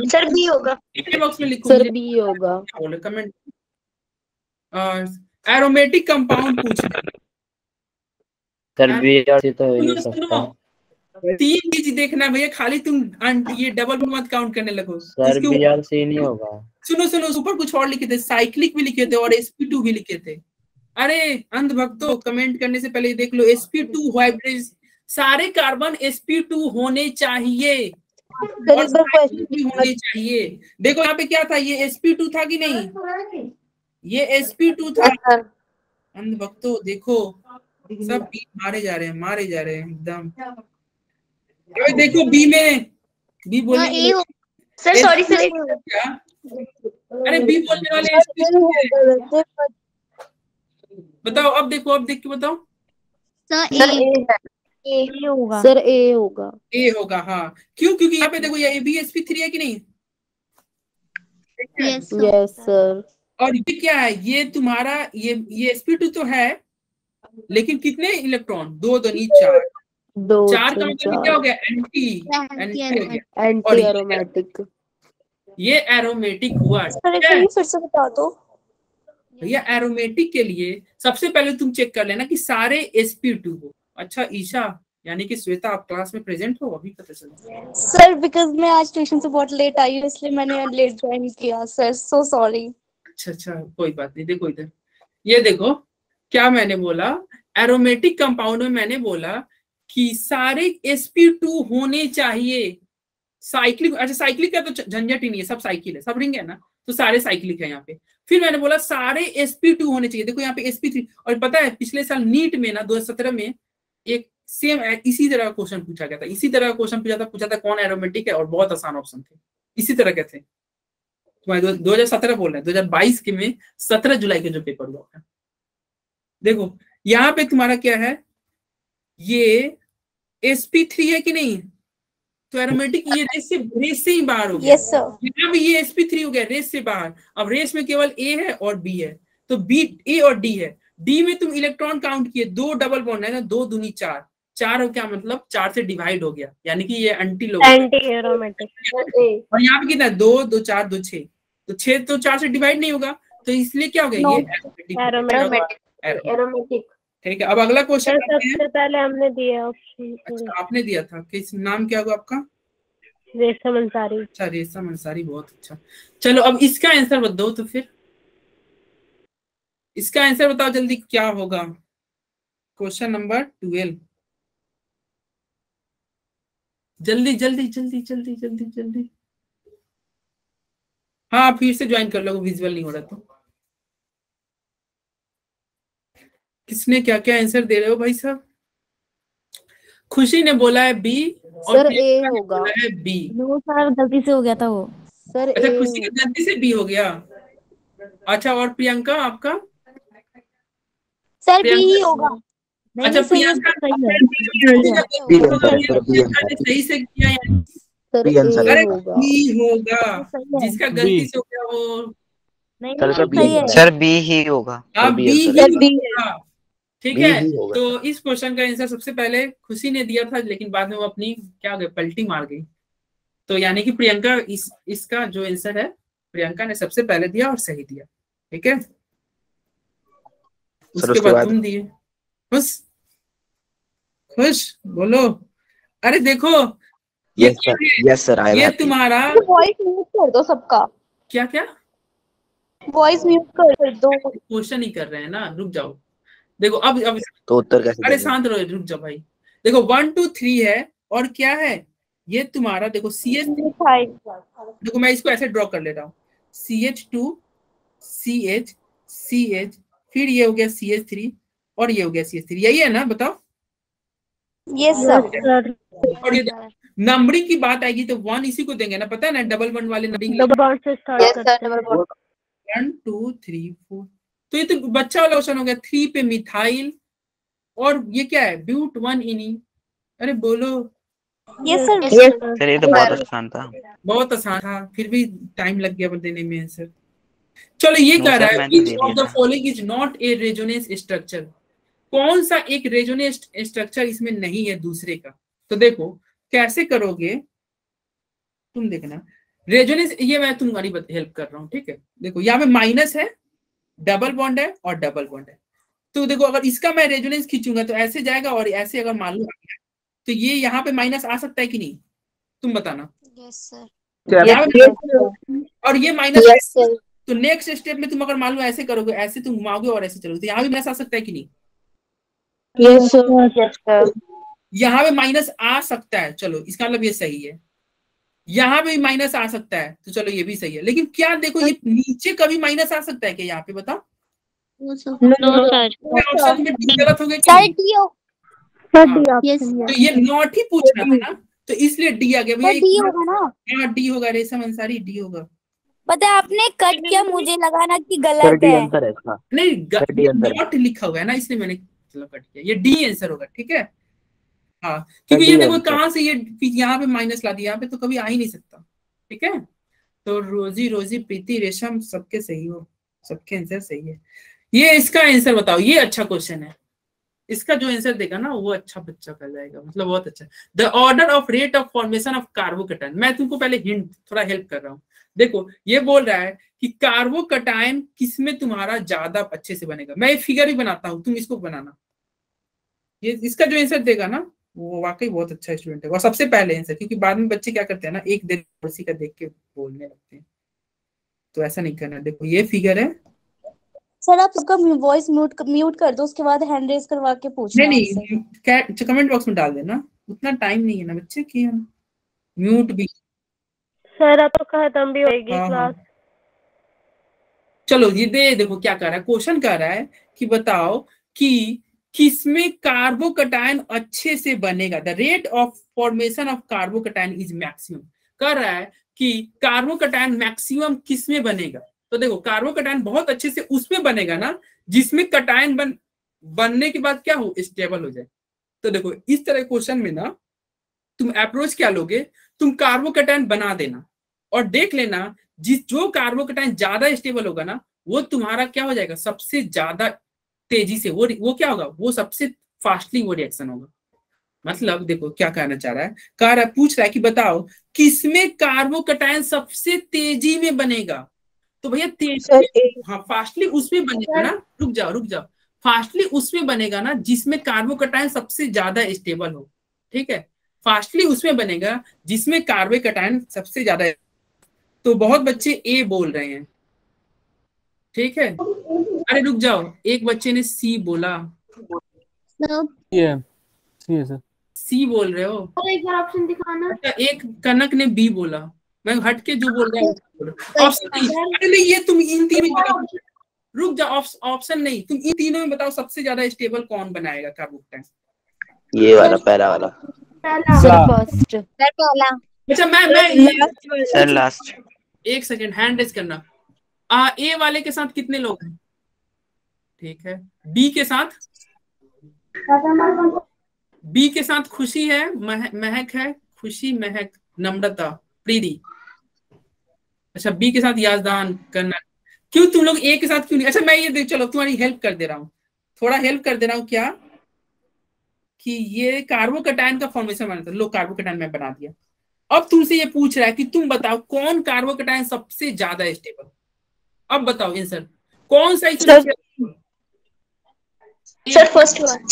सर बी होगा, बॉक्स में लिखो, सर बी होगा, कमेंट। एरोमेटिक कंपाउंड पूछना सर बी और सी तो हो ही सकता है। 3 चीज देखना भैया, खाली तुम ये डबल मत काउंट करने लगो। सर बी और सी नहीं होगा। सुनो ऊपर कुछ और लिखे थे, साइक्लिक भी लिखे थे और sp2 भी लिखे थे। अरे अंध भक्तों, कमेंट करने से पहले देख लो, sp2 हाइब्रिड, सारे कार्बन sp2 होने चाहिए और साइक्लिक भी होने चाहिए। देखो यहाँ पे क्या था, ये sp2 था कि नहीं, ये sp2 था। अंध भक्तों देखो सब मारे जा रहे हैं एकदम। देखो बी में बी बोलने सर सॉरी सर, अरे बी बोलने वाले बताओ, अब देखो, अब देख के बताओ। ए होगा, सर ए होगा, ए होगा, हाँ क्यों, क्योंकि यहाँ पे देखो ये बी sp3 है कि नहीं, यस सर। और ये क्या है, ये तुम्हारा ये sp2 तो है, लेकिन कितने इलेक्ट्रॉन, 2 दूनी 4, 4 का मतलब क्या हो गया, एंटी एरोमेटिक। ये एरोमेटिक हुआ। फिर से बता दो भैया, एरोमेटिक के लिए सबसे पहले तुम चेक कर लेना कि सारे sp2 हो। अच्छा ईशा यानी कि श्वेता, आप क्लास में प्रेजेंट हो, अभी पता चला सर, बिकॉज मैं आज ट्यूशन से बहुत लेट आई हूँ, इसलिए मैंने लेट ज्वाइन किया सर, सो सॉरी। अच्छा कोई बात नहीं। देखो इधर, ये देखो क्या मैंने बोला, एरोमेटिक कंपाउंड में मैंने बोला कि सारे sp2 होने चाहिए। साइक्लिक, अच्छा साइक्लिक का तो झंझट ही नहीं है, सब साइकिल है, सब रिंग है ना, तो सारे साइक्लिक है यहाँ पे। फिर मैंने बोला सारे sp2 होने चाहिए। देखो यहाँ पे sp3, और पता है पिछले साल नीट में ना 2017 में एक सेम इसी तरह का क्वेश्चन पूछा गया था, इसी तरह का क्वेश्चन पूछा था कौन एरोमेटिक है, और बहुत आसान ऑप्शन थे इसी तरह के थे। 2017 बोल रहे हैं, 2022 के में 17 जुलाई के जो पेपर हुआ था। देखो यहाँ पे तुम्हारा क्या है, ये sp3 है कि नहीं, तो एरोमेटिक ये रेस से ही बाहर हो गया। Yes sir. यहाँ भी ये sp3 हो गया रेस से बाहर। अब रेस में केवल A है और B है, तो B A और D है। D में तुम इलेक्ट्रॉन काउंट किए, 2 डबल बॉन्ड है ना, 2 दूनी 4, 4 हो क्या मतलब 4 से डिवाइड हो गया, यानी कि ये एंटी लोग, एंटी एरोमेटिक। और यहाँ पे कितना 2 2 4 2 6, तो 6 तो 4 से डिवाइड नहीं होगा, तो इसलिए क्या हो गया, ये एरोमेटिक। ठीक है। अब अगला क्वेश्चन सबसे पहले हमने दिया ऑप्शन। अच्छा आपने दिया था, किस नाम क्या होगा आपका, रेशम अंसारी। अच्छा, रेशम अंसारी, बहुत अच्छा। चलो अब इसका आंसर बताओ तो फिर, इसका आंसर बताओ जल्दी, क्या होगा? क्वेश्चन नंबर 12, जल्दी जल्दी जल्दी जल्दी जल्दी जल्दी। हाँ, फिर से ज्वाइन कर लो, विजुअल नहीं हो रहा तो। किसने क्या क्या आंसर दे रहे हो भाई साहब? खुशी ने बोला है बी, और सर ए प्रियंका ने होगा। बोला है बी। नो सर, गलती से हो गया था वो। सर अच्छा, ए खुशी की गलती से बी हो गया। अच्छा, और प्रियंका आपका? सर बी ही प्रियंका, होगा। नहीं अच्छा नहीं सही है, प्रियंका सही है। प्रियंका ने सही से किया या? सर ए अरे होगा। बी होगा, सही है। जिसका गलती से हो गया वो। नहीं सर नहीं बी सही है। सर बी ही होगा। हाँ, बी बी आंसर ही है। होगा। ठीक बी है, ही होगा। तो इस क्वेश्चन का आंसर सबसे पहले खुशी ने दिया था, लेकिन बाद में वो अपनी क्या हो गया, पलटी मार गई। तो यानी कि प्रियंका, इसका जो आंसर है प्रियंका ने सबसे पहले दिया और सही दिया। ठीक है, उसके बाद तुम दिए। खुश खुश बोलो। अरे देखो, ये yes sir, yes sir, I am ये हैप्पी। तुम्हारा वॉइस म्यूट कर दो सबका, क्या क्या वॉइस म्यूट कर दो। क्वेश्चन ही कर रहे हैं ना, रुक जाओ। देखो अब तो उत्तर कैसे अरे देंगे? शांत रहो, रुक जाओ भाई। देखो 1 2 3 है, और क्या है ये तुम्हारा, देखो CH, मिठाई। देखो मैं इसको ऐसे ड्रॉ कर ले रहा हूँ, CH2 CH CH, फिर ये हो गया CH3, और ये हो गया CH3, यही है ना, बताओ। Yes sir. और ये नंबरिंग की बात आएगी तो 1 इसी को देंगे ना, पता है ना, डबल 1 वाले नंबरिंग, डबल बॉन्ड से स्टार्ट करते हैं। 1 2 3 4। तो ये तो बच्चा वाला क्वेश्चन हो गया। 3 पे मिथाइल, और ये क्या है, ब्यूट 1 इनी। अरे बोलो। Yes sir. सर ये तो बहुत आसान था। बहुत आसान था, फिर भी टाइम लग गया देने में आंसर। चलो ये No, कह रहा sir, है मैंने which दे of दिया the था। following is not a resonance structure। कौन सा एक रेजोनेंस स्ट्रक्चर इसमें नहीं है दूसरे का? तो देखो कैसे करोगे तुम, देखना रेजोनेंस, ये मैं तुम्हारी हेल्प कर रहा हूँ। ठीक है, देखो यहाँ पे माइनस है, डबल बॉन्ड है और डबल बॉन्ड है। तो देखो अगर इसका मैं रेजोनेंस खींचूंगा तो ऐसे जाएगा, और ऐसे अगर मान लो तो ये यहाँ पे माइनस आ सकता है कि नहीं, तुम बताना। Yes sir. और ये माइनस, तो नेक्स्ट स्टेप में तुम अगर मान लो ऐसे करोगे, ऐसे तुम घुमाओगे और ऐसे चलोगे, तो यहाँ भी माइनस आ सकता है कि नहीं? Yes sir. यहाँ पे माइनस आ सकता है, चलो इसका मतलब ये सही है। यहाँ पे भी माइनस आ सकता है, तो चलो ये भी सही है। लेकिन क्या देखो, ये नीचे कभी माइनस आ सकता है क्या यहाँ पे, बताओ? No sir. ऑप्शन में डी गलत हो गया कि सर नहीं? डी हो। तो ये नॉट ही पूछना था ना, तो इसलिए डी आ गया सर भैया। डी होगा ना। हाँ डी होगा, रेशम अंसारी डी होगा। पता है आपने कट किया, मुझे लगा ना कि सर गलत डी है। आंसर है इसका। नहीं, नॉट लिखा हुआ है ना, इसलिए मैंने चलो कट किया। ये डी आंसर होगा, ठीक है। हाँ, क्योंकि ये देखो कहाँ से ये यहाँ पे माइनस ला दिया, यहाँ पे तो कभी आ ही नहीं सकता। ठीक है, तो रोजी रोजी प्रीति रेशम सबके सही हो, सबके आंसर सही है। ये इसका आंसर बताओ, ये अच्छा क्वेश्चन है। इसका जो आंसर देगा ना वो अच्छा बच्चा कर जाएगा, मतलब बहुत अच्छा। The order of rate of formation of carbocation, मैं तुमको पहले हिंट थोड़ा हेल्प कर रहा हूँ। देखो ये बोल रहा है कि कार्बोकैटायन किसमें तुम्हारा ज्यादा अच्छे से बनेगा। मैं ये फिगर भी बनाता हूँ, तुम इसको बनाना। ये इसका जो आंसर देगा ना वो वाकई बहुत अच्छा स्टूडेंट है, और सबसे पहले आंसर, क्योंकि बाद में बच्चे क्या करते हैं ना, एक देर उसी का देख के बोलने लगते हैं, तो ऐसा नहीं करना। देखो ये फिगर है। सर आप उसका वॉइस म्यूट कर दो, उसके बाद हैंड रेज करवा के पूछना। नहीं कमेंट बॉक्स में डाल देना, उतना टाइम नहीं है ना बच्चे की, म्यूट भी। सर अब तो खत्म भी होगी क्लास। चलो ये देखो क्या कर रहा है, क्वेश्चन कर रहा है कि बताओ कि किसमें कार्बोकैटायन अच्छे से बनेगा। The rate of formation of carbocation is maximum. कर रहा है कि कार्बोकैटायन मैक्सिमम किसमें बनेगा। तो देखो कार्बोकैटायन बहुत अच्छे से उसमें बनेगा ना जिसमें कैटायन बनने के बाद क्या हो, स्टेबल हो जाए। तो देखो इस तरह क्वेश्चन में ना तुम अप्रोच क्या लोगे, तुम कार्बोकैटायन बना देना और देख लेना जो कार्बोकैटायन ज्यादा स्टेबल होगा ना वो तुम्हारा क्या हो जाएगा, सबसे ज्यादा तेजी से वो क्या होगा, वो सबसे फास्टली वो रिएक्शन होगा। मतलब देखो क्या कहना चाह रहा है, पूछ रहा है कि बताओ किसमें कार्बोकैटायन सबसे तेजी में बनेगा। तो भैया तेजी, हाँ फास्टली उसमें बनेगा ना, रुक जाओ, फास्टली उसमें बनेगा ना जिसमें कार्बोकैटायन सबसे ज्यादा स्टेबल हो। ठीक है, फास्टली उसमें बनेगा जिसमें कार्बोकैटायन सबसे ज्यादा है। तो बहुत बच्चे ए बोल रहे हैं, ठीक है। अरे रुक जाओ, एक बच्चे ने सी बोला, ये है सर। सी बोल रहे हो। एक बार ऑप्शन दिखाना। अच्छा, एक कनक ने बी बोला, मैं हट के जो बोल रहा हूँ ऑप्शन नहीं। अरे नहीं, ये तुम इन तीनों में बताओ, रुक जाओ, ऑप्शन नहीं, तुम इन तीनों में बताओ सबसे ज्यादा स्टेबल कौन बनाएगा कार्बोकैटायन। ये वाला पहला वाला सर फर्स्ट। सर पहला। अच्छा मैं सर लास्ट। एक सेकंड, हैंड रेज करना। ए वाले के साथ कितने लोग हैं? ठीक है। बी के साथ खुशी है, महक है, खुशी, महक, नम्रता, प्रीति। अच्छा, बी के साथ याजदान करना। क्यों तुम लोग ए के साथ क्यों नहीं? अच्छा मैं ये चलो तुम्हारी हेल्प कर दे रहा हूँ, थोड़ा हेल्प कर दे रहा हूँ। क्या कि ये कार्बोकैटायन का फॉर्मेशन बना था, लो कार्बोकैटायन मैं बना दिया। अब तुमसे ये पूछ रहा है कि तुम बताओ कौन कार्बोकैटायन सबसे ज्यादा स्टेबल। अब बताओ आंसर कौन सा सर फर्स्ट वन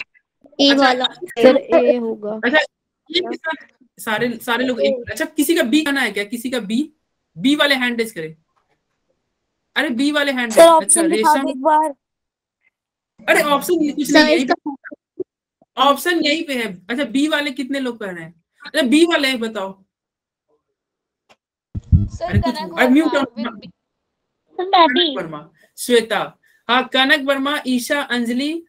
ए वाला। सर ए होगा। अच्छा, ए के साथ सारे लोग एक। अच्छा, किसी का बी कहना है क्या? किसी का बी वाले हैंड रेज करे। अरे बी वाले हैंड रेज। अच्छा रेशम, एक बार। अरे ऑप्शन कुछ नहीं है, ऑप्शन यहीं पे है। अच्छा, बी वाले कितने लोग कह रहे हैं? अच्छा बी वाले हैं, बताओ। अरे कुछ, अरे म्यूट वर्मा, श्वेता, हाँ कनक वर्मा, ईशा, अंजलि,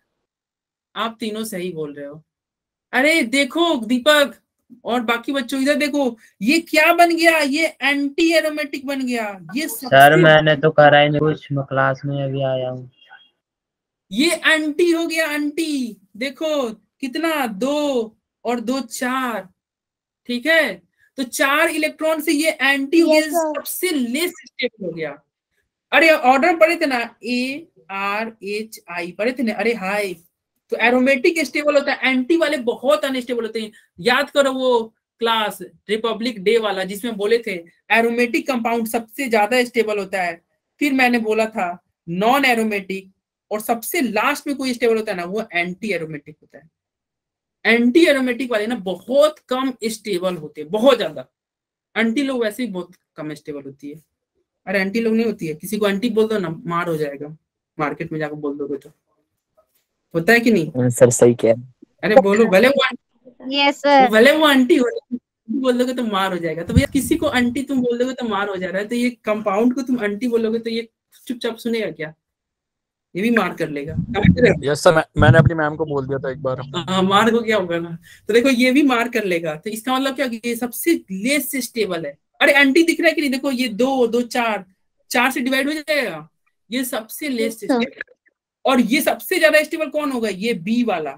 आप तीनों सही बोल रहे हो। अरे देखो दीपक और बाकी बच्चों इधर देखो, ये क्या बन गया? ये एंटी एरोमेटिक बन गया। ये सर मैंने तो करा ही नहीं कुछ, मैं क्लास में अभी आया हूँ। ये एंटी हो गया, एंटी। देखो कितना, 2 और 2 4, ठीक है। तो 4 इलेक्ट्रॉन से ये एंटी हो गया, सबसे लेस स्टेबल हो गया। अरे ऑर्डर पढ़े थे ना, ARHI पढ़े थे ना? अरे हाय, तो एरोमेटिक स्टेबल होता है, एंटी वाले बहुत अनस्टेबल होते हैं। याद करो वो क्लास रिपब्लिक डे वाला जिसमें बोले थे एरोमेटिक कंपाउंड सबसे ज्यादा स्टेबल होता है। फिर मैंने बोला था नॉन एरोमेटिक, और सबसे लास्ट में कोई स्टेबल होता है ना, वो एंटी एरोमेटिक होता है। एंटी एरोमेटिक वाले ना बहुत कम स्टेबल होते हैं, बहुत ज्यादा। एंटी लोग वैसे ही बहुत कम स्टेबल होती है। अरे एंटी लोग नहीं होती है, किसी को एंटी बोल दो ना, मार हो जाएगा। मार्केट में जाकर बोल दोगे तो होता है कि नहीं? सर सही कह रहे। अरे बोलो, भले वो यस सर। भले वो आंटी हो, बोल दोगे तो मार हो जाएगा। तो भैया किसी को आंटी तुम बोल दोगे तो मार हो जा रहा है, तो ये कंपाउंड को तुम आंटी बोलोगे तो ये चुपचाप सुनेगा क्या? ये भी मार कर लेगा। यस सर, मैंने अपनी मैम को बोल दिया था एक बार। मार को क्या होगा ना, तो देखो ये भी मार कर लेगा। तो इसका मतलब क्या, ये सबसे लेस स्टेबल है। अरे एंटी दिख रहा है कि नहीं? देखो ये 2 2 4 से डिवाइड हो जाएगा, ये सबसे लेस स्टेबल। और ये सबसे ज्यादा स्टेबल कौन होगा? ये बी वाला।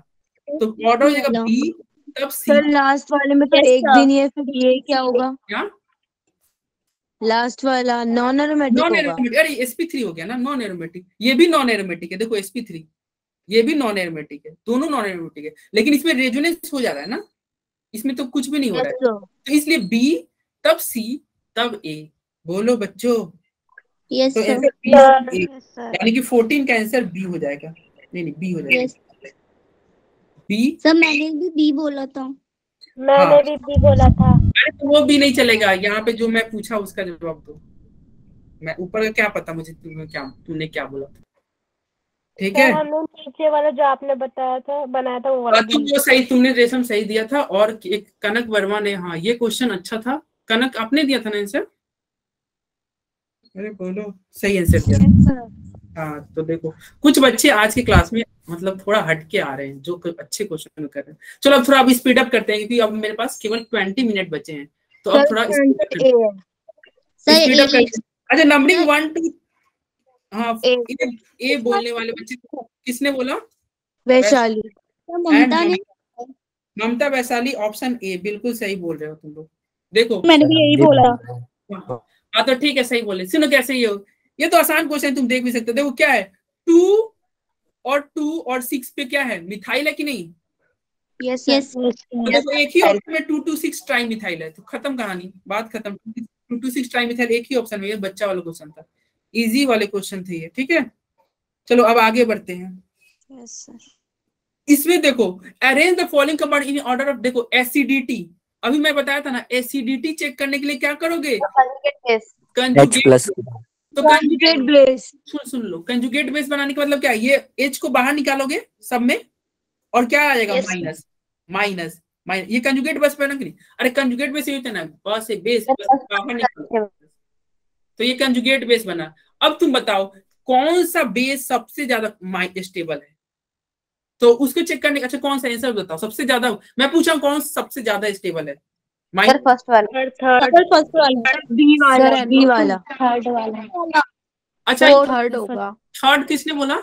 तो ऑर्डर हो जाएगा बी, तब सी। सर लास्ट वाले में तो एक भी नहीं है, फिर ये क्या होगा? क्या लास्ट वाला नॉन एरोमेटिक नॉन होगा। एरोमेटिक? अरे sp3 हो गया ना नॉन एरोमेटिक। ये भी नॉन एरोमेटिक है, देखो sp3 ये भी नॉन एरोमेटिक है, दोनों नॉन एरोमेटिक है। लेकिन इसमें रेजोनेंस हो जा रहा है ना, इसमें तो कुछ भी नहीं हो रहा है। तो इसलिए बी, तब सी, तब ए। बोलो बच्चों। यस तो सर। आंसर बी, यानी कि 14 का आंसर बी हो जाएगा। नहीं बी हो जाएगा, बी। सर मैंने भी बी बोला था। मैंने भी बी बोला था। अरे तो वो भी नहीं चलेगा, यहाँ पे जो मैं पूछा उसका जवाब दो। मैं ऊपर का क्या पता मुझे, तूने क्या बोला था? ठीक है, नीचे वाला जो आपने बताया था, बनाया था वो वाला तो वो सही, तुमने रेशम सही दिया था। और एक कनक वर्मा ने, हाँ ये क्वेश्चन अच्छा था। कनक आपने दिया था ना आंसर? अरे बोलो, सही आंसर दिया। हाँ तो देखो कुछ बच्चे आज की क्लास में मतलब थोड़ा हट के आ रहे हैं, जो अच्छे क्वेश्चन कर रहे हैं। चलो अब थोड़ा अब स्पीड अप करते हैं, क्योंकि अब मेरे पास केवल 20 मिनट बचे हैं। तो अब थोड़ा स्पीड अप करते हैं। अच्छा नंबरिंग 1 2, हाँ ए बोलने वाले बच्चे किसने बोला? वैशाली। ममता ने। ममता वैशाली, ऑप्शन ए बिल्कुल सही बोल रहे हो तुम लोग। देखो मैंने भी यही बोला। हाँ तो ठीक है, सही बोले। सुनो कैसे ये हो, ये तो आसान क्वेश्चन, तुम देख भी सकते हो। देखो क्या है, 2 और 6 पे क्या है? मिथाइल है कि नहीं? Yes yes. तो देखो एक ही ऑप्शन में 2 2 6 ट्राई मिथाइल है, तो खत्म कहानी, बात खत्म। 2 2 6 ट्राई मिथाइल एक ही ऑप्शन में। ये बच्चा वाला क्वेश्चन था, इजी वाले क्वेश्चन थे ये, ठीक है। चलो अब आगे बढ़ते हैं। Yes sir. इसमें देखो arrange the following compound in order of, देखो एसिडिटी। अभी मैं बताया था ना, एसिडिटी चेक करने के लिए क्या करोगे? H conjugate. plus तो कंजुगेट बेस, सुन लो, कंजुगेट बेस बनाने का मतलब क्या है? ये H को बाहर निकालोगे सब में, और क्या आ जाएगा? Minus minus minus. ये कंजुगेट बेस बना कि नहीं? अरे कंजुगेट बेस ये होता है ना, बस बेस बाहर निकालो, तो ये कंजुगेट बेस बना। अब तुम बताओ कौन सा बेस सबसे ज्यादा स्टेबल है, तो उसको चेक करने। अच्छा कौन सा आंसर बताओ सबसे ज्यादा, मैं पूछा हूं कौन सबसे ज्यादा स्टेबल है? सर फर्स्ट वाला फर्स्ट वाला बी वाला बी वाला थर्ड वाला। अच्छा थर्ड होगा। थर्ड किसने बोला?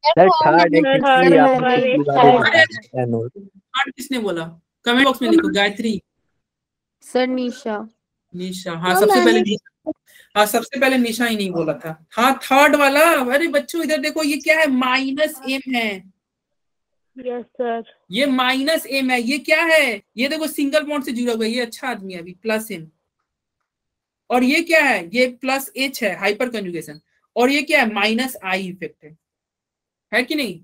सर थर्ड थर्ड होगा वे थर्ड। थर्ड किसने बोला? कमेंट बॉक्स में लिखो। गायत्री, सर निशा। निशा, हाँ सबसे पहले निशा, हाँ सबसे पहले निशा ही नहीं बोला था। हाँ थर्ड वाला। अरे बच्चों इधर देखो, ये क्या है? माइनस एम है। Yes sir. ये माइनस एम है। ये क्या है? ये देखो सिंगल बॉन्ड से जुड़ा हुआ है, ये अच्छा आदमी है अभी, प्लस एम। और ये क्या है? ये प्लस एच है, हाइपर कंजुगेशन। और ये क्या है? माइनस आई इफेक्ट है कि नहीं?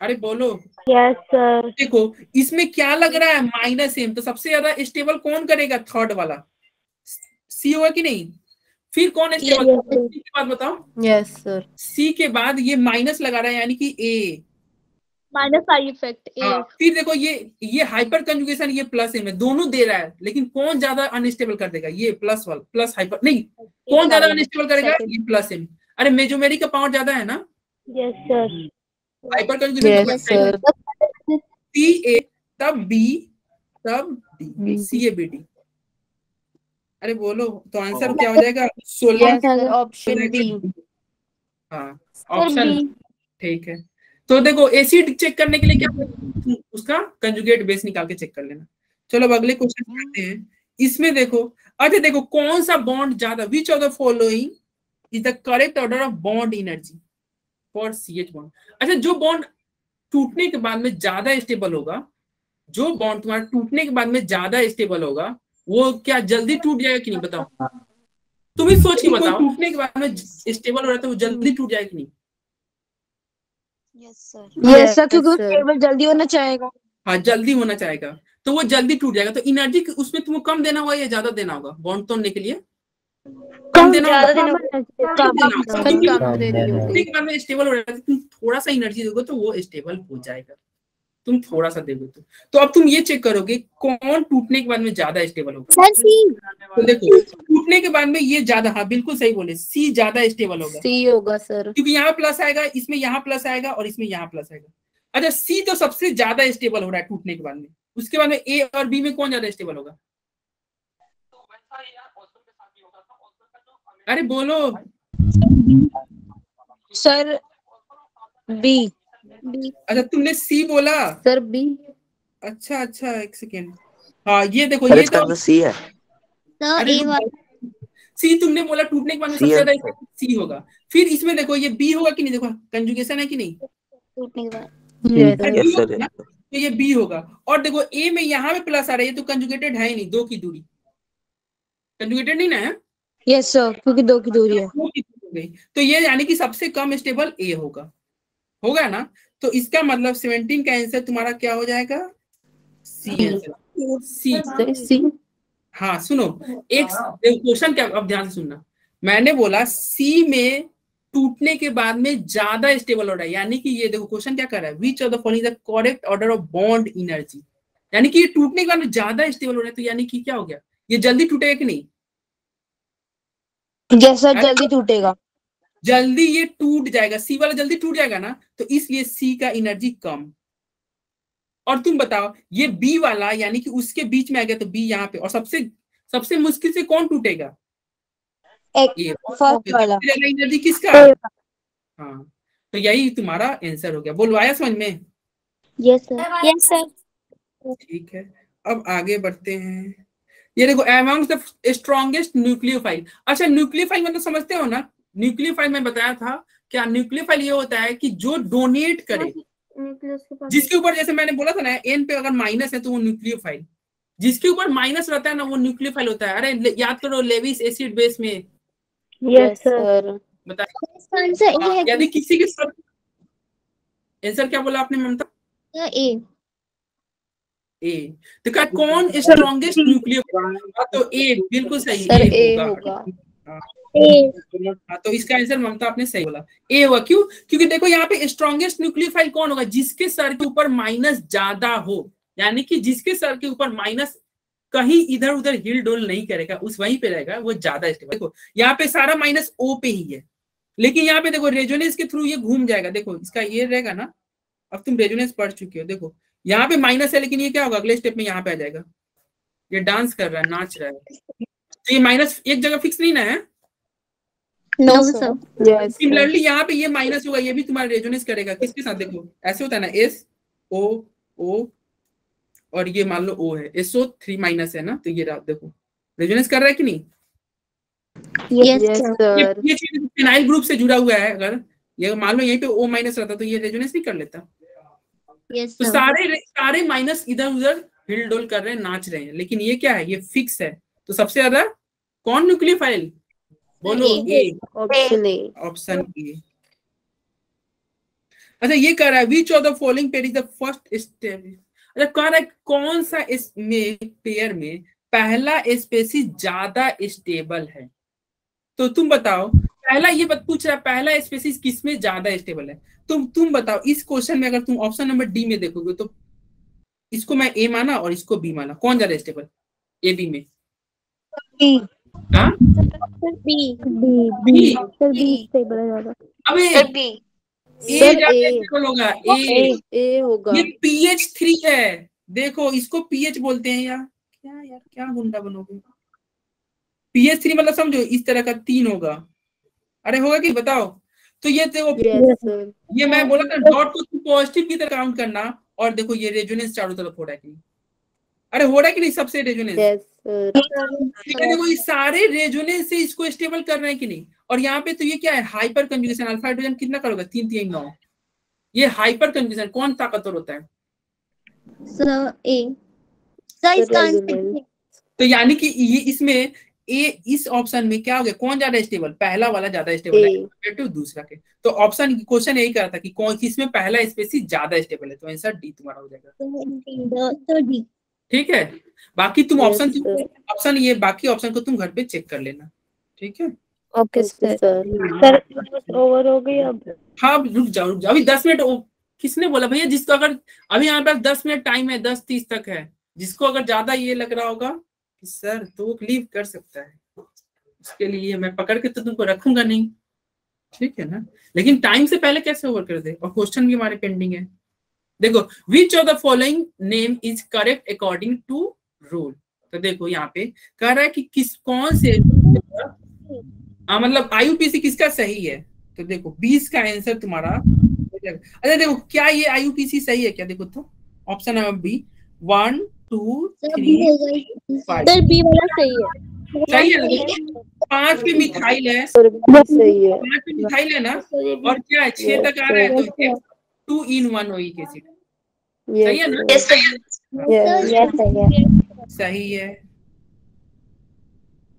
अरे बोलो। Yes sir. देखो इसमें क्या लग रहा है? Minus M. तो सबसे ज्यादा स्टेबल कौन करेगा? थर्ड वाला, सी होगा कि नहीं? फिर कौन स्टेबल? सी के बाद बताओ। Yes sir. सी के बाद ये माइनस लगा रहा है, यानी कि ए। माइनस आई इफेक्ट हाँ, फिर देखो ये हाइपर कंजुगेशन, ये प्लस एम है, दोनों दे रहा है, लेकिन कौन ज्यादा अनस्टेबल कर देगा? ये प्लस वाला, प्लस हाइपर नहीं, कौन ज्यादा अनस्टेबल करेगा? ये प्लस एम। अरे मेजोमेरी का पावर ज्यादा है ना, yes sir. Hyper conjugation. Sir. C A तब बी तब D, C A B D. अरे बोलो, तो आंसर क्या हो जाएगा? 16 ऑप्शन बी। हाँ ऑप्शन ठीक है। तो देखो एसिड चेक करने के लिए क्या करें? उसका कंजुगेट बेस निकाल के चेक कर लेना। चलो अब अगले क्वेश्चन करते हैं। इसमें देखो, अच्छा देखो कौन सा बॉन्ड ज्यादा, विच of the following is the correct order of bond energy for CH bond. अच्छा जो बॉन्ड टूटने के बाद में ज्यादा स्टेबल होगा, जो बॉन्ड तुम्हारा टूटने के बाद में ज्यादा स्टेबल होगा, वो क्या जल्दी टूट जाएगा कि नहीं? बताओ, तुम ही सोच के बताओ। टूटने के बाद में स्टेबल हो रहा है तो वो जल्दी टूट जाएगा कि नहीं? यस सर, क्योंकि स्टेबल जल्दी होना चाहेगा। हाँ जल्दी होना चाहेगा, तो वो जल्दी टूट जाएगा। तो एनर्जी उसमें तुमको कम देना होगा या ज्यादा देना होगा? बॉन्ड तोड़ने के लिए कम देना होगा, बाद में स्टेबल हो जाएगा। तुम थोड़ा सा एनर्जी दोगे तो वो स्टेबल हो जाएगा, तुम थोड़ा सा दोगे तो अब तुम ये चेक करोगे कौन टूटने के बाद में ज्यादा स्टेबल होगा। तो देखो टूटने के बाद में ये ज्यादा, हाँ बिल्कुल सही बोले, सी ज्यादा स्टेबल होगा। सी होगा सर, क्योंकि यहाँ प्लस आएगा, इसमें यहाँ प्लस आएगा और इसमें यहाँ प्लस आएगा। अच्छा सी तो सबसे ज्यादा स्टेबल हो रहा है टूटने के बाद में। उसके बाद में ए और बी में कौन ज्यादा स्टेबल होगा? अरे बोलो सर बी। अच्छा तुमने सी बोला सर बी। अच्छा एक सेकेंड। हाँ ये देखो, सर ये इसका तो आंसर सी है। अरे सी तुमने बोला टूटने के बाद में सबसे ज्यादा सी होगा। फिर इसमें देखो ये बी होगा कि नहीं? देखो कंजुगेशन है कि नहीं? टूटने के बाद यस सर। तो ये बी होगा। और देखो ए में यहाँ पे प्लस आ रहा है, ये तो कंजुगेटेड है ही नहीं, 2 की दूरी कंजुगेटेड नहीं ना है। यस सर, क्योंकि 2 की दूरी है। 2 की दूरी हो गई, तो ये यानी कि सबसे कम स्टेबल ए होगा ना। तो इसका मतलब 17 का आंसर तुम्हारा क्या हो जाएगा? सी। हाँ सुनो, एक क्वेश्चन क्या, अब ध्यान से सुनना। मैंने बोला सी में टूटने के बाद में ज्यादा स्टेबल हो रहा है, यानी कि ये देखो क्वेश्चन क्या कर रहा है, विच of the following is the correct order of bond energy, यानी कि ये टूटने के बाद में ज्यादा स्टेबल हो रहा है। तो यानी कि क्या हो गया? ये जल्दी टूटेगा कि नहीं? जैसा जल्दी टूटेगा, जल्दी ये टूट जाएगा। सी वाला जल्दी टूट जाएगा ना, तो इसलिए सी का एनर्जी कम। और तुम बताओ ये बी वाला, यानी कि उसके बीच में आ गया, तो बी यहाँ पे। और सबसे मुश्किल से कौन टूटेगा? फर्स्ट वाला। एनर्जी किसका? हाँ, तो यही तुम्हारा आंसर हो गया। बोलो आया समझ में? Yes sir. ठीक है, अब आगे बढ़ते हैं। ये देखो अमंग द स्ट्रॉन्गेस्ट न्यूक्लियोफाइल। अच्छा न्यूक्लियोफाइल मतलब समझते हो ना? न्यूक्लियोफाइल मैं बताया था क्या? न्यूक्लियोफाइल ये होता है कि जो डोनेट करे, जिसके ऊपर, जैसे मैंने बोला था ना, एन पे अगर माइनस है तो वो न्यूक्लियोफाइल, जिसके ऊपर माइनस रहता है ना वो न्यूक्लियोफाइल होता है। अरे याद करो लेविस एसिड बेस में। Yes sir. बताइए यदि किसी के साथ आंसर क्या बोला आपने ममता? ए। ए। तो क्या कौन स्ट्रॉन्गेस्ट न्यूक्लियोफाइल? तो ए बिल्कुल सही, सर ए ए होगा। होगा। हाँ, तो इसका आंसर ममता आपने सही बोला, ए हुआ। क्यों? क्योंकि देखो यहाँ पे स्ट्रॉन्गेस्ट न्यूक्लियोफाइल कौन होगा? जिसके सर के ऊपर माइनस ज्यादा हो, यानी कि जिसके सर के ऊपर माइनस कहीं इधर उधर हिल डोल नहीं करेगा, उस वहीं पे रहेगा, वो ज्यादा स्टेबल। देखो यहाँ पे सारा माइनस ओ पे ही है, लेकिन यहाँ पे देखो रेजोनेंस के थ्रू ये घूम जाएगा। देखो इसका ये रहेगा ना, अब तुम रेजोनेंस पढ़ चुके हो। देखो यहाँ पे माइनस है, लेकिन ये क्या होगा अगले स्टेप में यहाँ पे आ जाएगा। ये डांस कर रहा है, नाच रहा है, तो ये माइनस एक जगह फिक्स नहीं ना है। No sir. सिमिलरली यहाँ पे ये माइनस होगा, ये भी तुम्हारा रेजोनेंस करेगा। किसके साथ? देखो ऐसे होता है ना, एस ओ ओ, और ये मान लो ओ है, SO3 माइनस है ना, तो ये देखो रेजोनेंस कर रहा है कि नहीं? Yes sir. ये फिनाइल ग्रुप से जुड़ा हुआ है। अगर ये मान लो यहीं पे O माइनस रहता तो ये रेजोनेंस नहीं कर लेता। यस तो सर। सारे माइनस इधर उधर हिल डोल कर रहे हैं, नाच रहे हैं, लेकिन ये क्या है? ये फिक्स है। तो सबसे ज्यादा कौन न्यूक्लियोफाइल? बोलो ए, ऑप्शन ए। Option A. अच्छा ये कह रहा है विच of the following pair is the first step. अच्छा कह रहा है कौन सा इसमें पेयर में पहला स्पेसीज ज्यादा स्टेबल है? तो तुम बताओ, पहला ये पूछ रहा है पहला स्पेसीज किसमें ज्यादा स्टेबल है। तुम बताओ इस क्वेश्चन में अगर तुम ऑप्शन नंबर डी में देखोगे तो इसको मैं ए माना और इसको बी माना, कौन ज्यादा स्टेबल? ए बी में? बी। हाँ B B. Sir B stable है ज्यादा। अबे बी। ए सर ज्यादा ए। स्टेबल होगा, ए होगा। ये pH3 है। देखो इसको pH बोलते हैं यार, क्या गुंडा बनोगे? pH3 मतलब समझो इस तरह का 3 होगा। अरे होगा कि बताओ? तो ये देखो ये मैं बोला था डॉट को पॉजिटिव की तरह काउंट करना, और देखो ये रेजोनेंस चारों तरफ हो रहा है कि नहीं? अरे हो रहा है कि नहीं सबसे रेजोनेंस? देखो ये सारे रेजोनेंस से इसको स्टेबल कर रहे हैं कि नहीं? और यहाँ पे तो ये क्या है? Hyper conjugation. अल्फा हाइड्रोजन कितना करोगे? 3 3 9। ये हाइपर कंजुगेशन कौन ताकतवर होता है? सर ए। सर इसका आंसर। तो यानी कि ये इसमें ए, इस ऑप्शन में क्या हो गया? कौन ज्यादा स्टेबल? पहला वाला ज्यादा स्टेबल है कंपेयर दूसरा के। तो ऑप्शन क्वेश्चन यही कर रहा था कि कौन किसमें पहला स्पेसीज ज्यादा स्टेबल है, तो आंसर डी तुम्हारा हो जाएगा। तो डी। ठीक है, बाकी तुम ऑप्शन ये बाकी ऑप्शन को तुम घर पे चेक कर लेना। ठीक है, ओके सर। सर ओवर हो गई अब। हाँ रुक जाओ अभी 10 मिनट। किसने बोला भैया? जिसको अगर अभी हमारे पास 10 मिनट टाइम है, 10:30 तक है, जिसको अगर ज्यादा ये लग रहा होगा कि सर तो वो लीव कर सकता है, उसके लिए मैं पकड़ के तो तुमको रखूंगा नहीं, ठीक है ना? लेकिन टाइम से पहले कैसे ओवर कर दे? और क्वेश्चन भी हमारे पेंडिंग है। देखो which of the following name is correct according to rule. तो देखो यहाँ पे कह रहा है कि कौन से मतलब IUPAC किसका सही है। तो देखो 20 का आंसर तुम्हारा। अच्छा देखो क्या ये IUPAC सही है क्या? देखो तो option number B 1 2 3 5। Sir B वाला सही है। सही है। 5 पे मिथाइल है, सही है। 5 पे मिथाइल है ना, और क्या है 6 तक आ रहा है, तो 2 in 1 ओइक एसिड। सही है ना? सही है।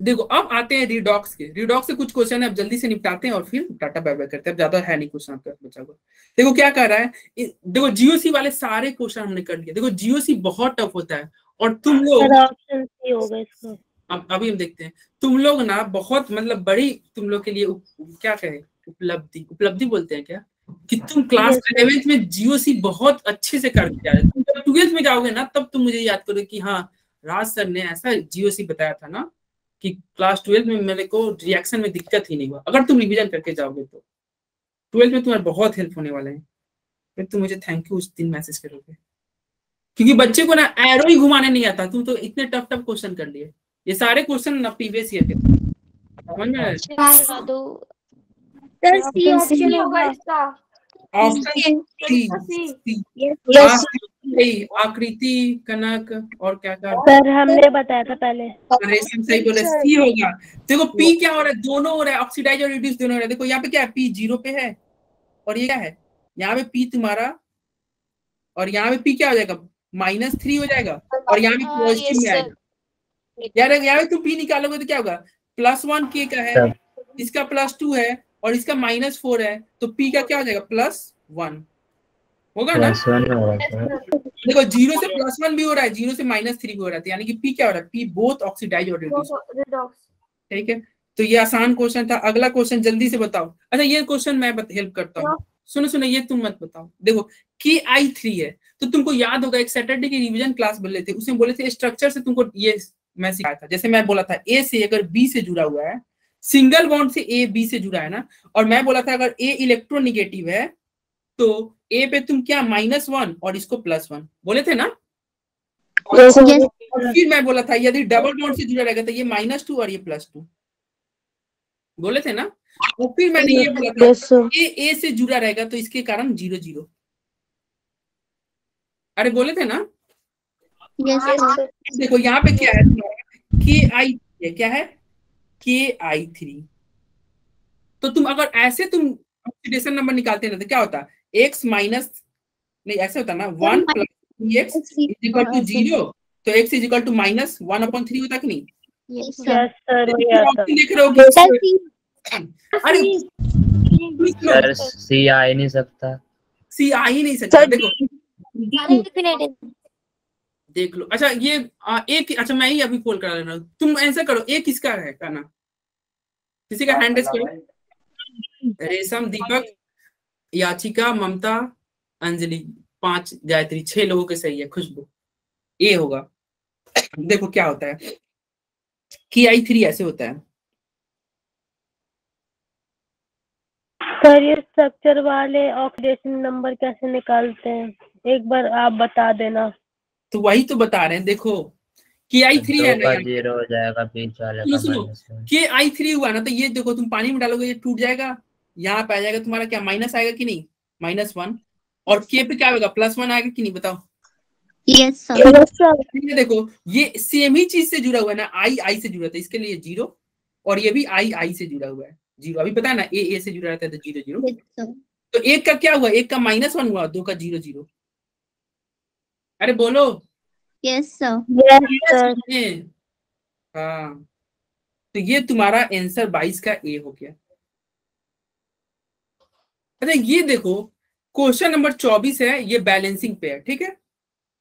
देखो अब आते हैं रिडॉक्स के। रिडॉक्स से कुछ क्वेश्चन है, अब जल्दी से निपटाते हैं और फिर टाटा बाय बाय करते हैं। अब ज्यादा है नहीं क्वेश्चन आपका बचा हुआ। देखो क्या कर रहा है, देखो GOC वाले सारे क्वेश्चन हमने कर लिए। देखो GOC बहुत टफ होता है, और तुम लोग ऑप्शन सी होगा इसका। अब अभी हम देखते हैं। तुम लोग ना बहुत मतलब बड़ी तुम लोग के लिए क्या कहे उपलब्धि बोलते हैं क्या, कि तुम क्लास 11th में GOC बहुत अच्छे से करके जा रहे हो। तुम जब 12th में जाओगे ना, तब तुम मुझे याद करो कि हाँ राज सर ने ऐसा GOC बताया था ना, कि क्लास 12 में मेरे को रिएक्शन में दिक्कत ही नहीं हुआ। अगर तुम रिवीजन करके जाओगे तो 12th में तुम्हारा बहुत हेल्प होने वाला है। फिर तुम मुझे थैंक यू उस दिन मैसेज करोगे, क्योंकि बच्चे को ना एरो ही घुमाने नहीं आता। तुम तो इतने टफ क्वेश्चन कर लिए। ये सारे क्वेश्चन ना प्रीवियस ईयर के समझ में आया? सर सी ऑप्शन होगा इसका। ऑप्शन सी आकृति कनक और क्या सर हमने बताया था पहले। रेशम सही बोले, सी होगा। देखो पी क्या हो रहा है? दोनों हो रहा है, ऑक्सीडाइज और रिड्यूस दोनों हो रहा है। देखो यहाँ पे क्या है? पी 0 पे है, और ये क्या है? यहाँ पे पी तुम्हारा, और यहाँ पे पी क्या हो जाएगा? -3 हो जाएगा, और यहाँ पे पॉजिटिव में आएगा। यार यहाँ पे तुम पी निकालोगे तो क्या होगा? +1 के का है, इसका +2 है, और इसका -4 है, तो पी का क्या हो जाएगा? +1। होगा ना? +1 होगा सर। देखो 0 से +1 भी हो रहा है, 0 से -3 भी हो रहा है, यानी कि P क्या हो रहा है? P बोथ ऑक्सीडाइज और रिड्यूस। ठीक है, तो ये आसान क्वेश्चन था। अगला क्वेश्चन जल्दी से बताओ। अच्छा ये क्वेश्चन मैं हेल्प करता हूँ, सुनो ये तुम मत बताओ। देखो KI3 है, तो तुमको याद होगा एक सैटरडे की रिवीजन क्लास बोले थे, उसमें बोले थे स्ट्रक्चर से तुमको ये मैं सिखाया था। जैसे मैं बोला था A से अगर B से जुड़ा हुआ है, सिंगल बॉन्ड से A B से जुड़ा है ना, और मैं बोला था अगर A इलेक्ट्रोनिगेटिव है तो A पे तुम क्या -1 और इसको +1 बोले थे ना। Yes. और फिर मैं बोला था यदि डबल बॉन्ड से जुड़ा रहेगा तो ये -2 और ये +2 बोले थे ना। और फिर मैंने ये बोला था Yes, sir. A से जुड़ा रहेगा तो इसके कारण 0 0। अरे बोले थे ना। Yes, sir. देखो यहाँ पे क्या है, KI है, क्या है KI3। तो तुम अगर ऐसे तुम ऑक्सीडेशन नंबर निकालते ना तो क्या होता, x माइनस नहीं ऐसे होता ना 1 + x = 0, तो x = -1/3 होता कि नहीं? Yes, sir. Yes, sir. तो वही आता। लिख रहे हो Sir, कि अरे सर C आ ही नहीं सकता। C आ ही नहीं सकता। देखो Infinite. देख लो। अच्छा ये एक, अच्छा मैं ही अभी कॉल करा लेना, तुम ऐसा करो, एक किसका है का ना, किसी का हैंड रेस करो। रेशम, दीपक, याचिका, ममता, अंजलि, 5, गायत्री, 6 लोगों के सही है। खुशबू ए होगा। देखो क्या होता है, KI3 ऐसे होता है। सर ये स्ट्रक्चर वाले ऑक्सीडेशन नंबर कैसे निकालते हैं, एक बार आप बता देना। तो वही तो बता रहे हैं, देखो KI3 है 2 ना, का 0 हो जाएगा, बीच वाले का सुनो -1। KI3 हुआ ना, तो ये देखो तुम पानी में डालोगे ये टूट जाएगा, यहाँ पे आ जाएगा तुम्हारा क्या माइनस आएगा कि नहीं, -1, और K पे क्या होगा +1 आएगा कि नहीं बताओ। yes, sir. ये देखो ये सेम ही चीज से जुड़ा हुआ है ना, I से जुड़ा था, इसके लिए 0, और ये भी I से जुड़ा हुआ है 0। अभी पता है ना A से जुड़ा रहता है तो 0 0। Yes, sir. तो एक का क्या हुआ, एक का -1 हुआ, 2 का 0 0। अरे बोलो। Yes, sir. Yes, sir. हाँ, तो ये तुम्हारा आंसर 22 का A हो गया। अच्छा ये देखो क्वेश्चन नंबर 24 है, ये बैलेंसिंग पे है, ठीक है।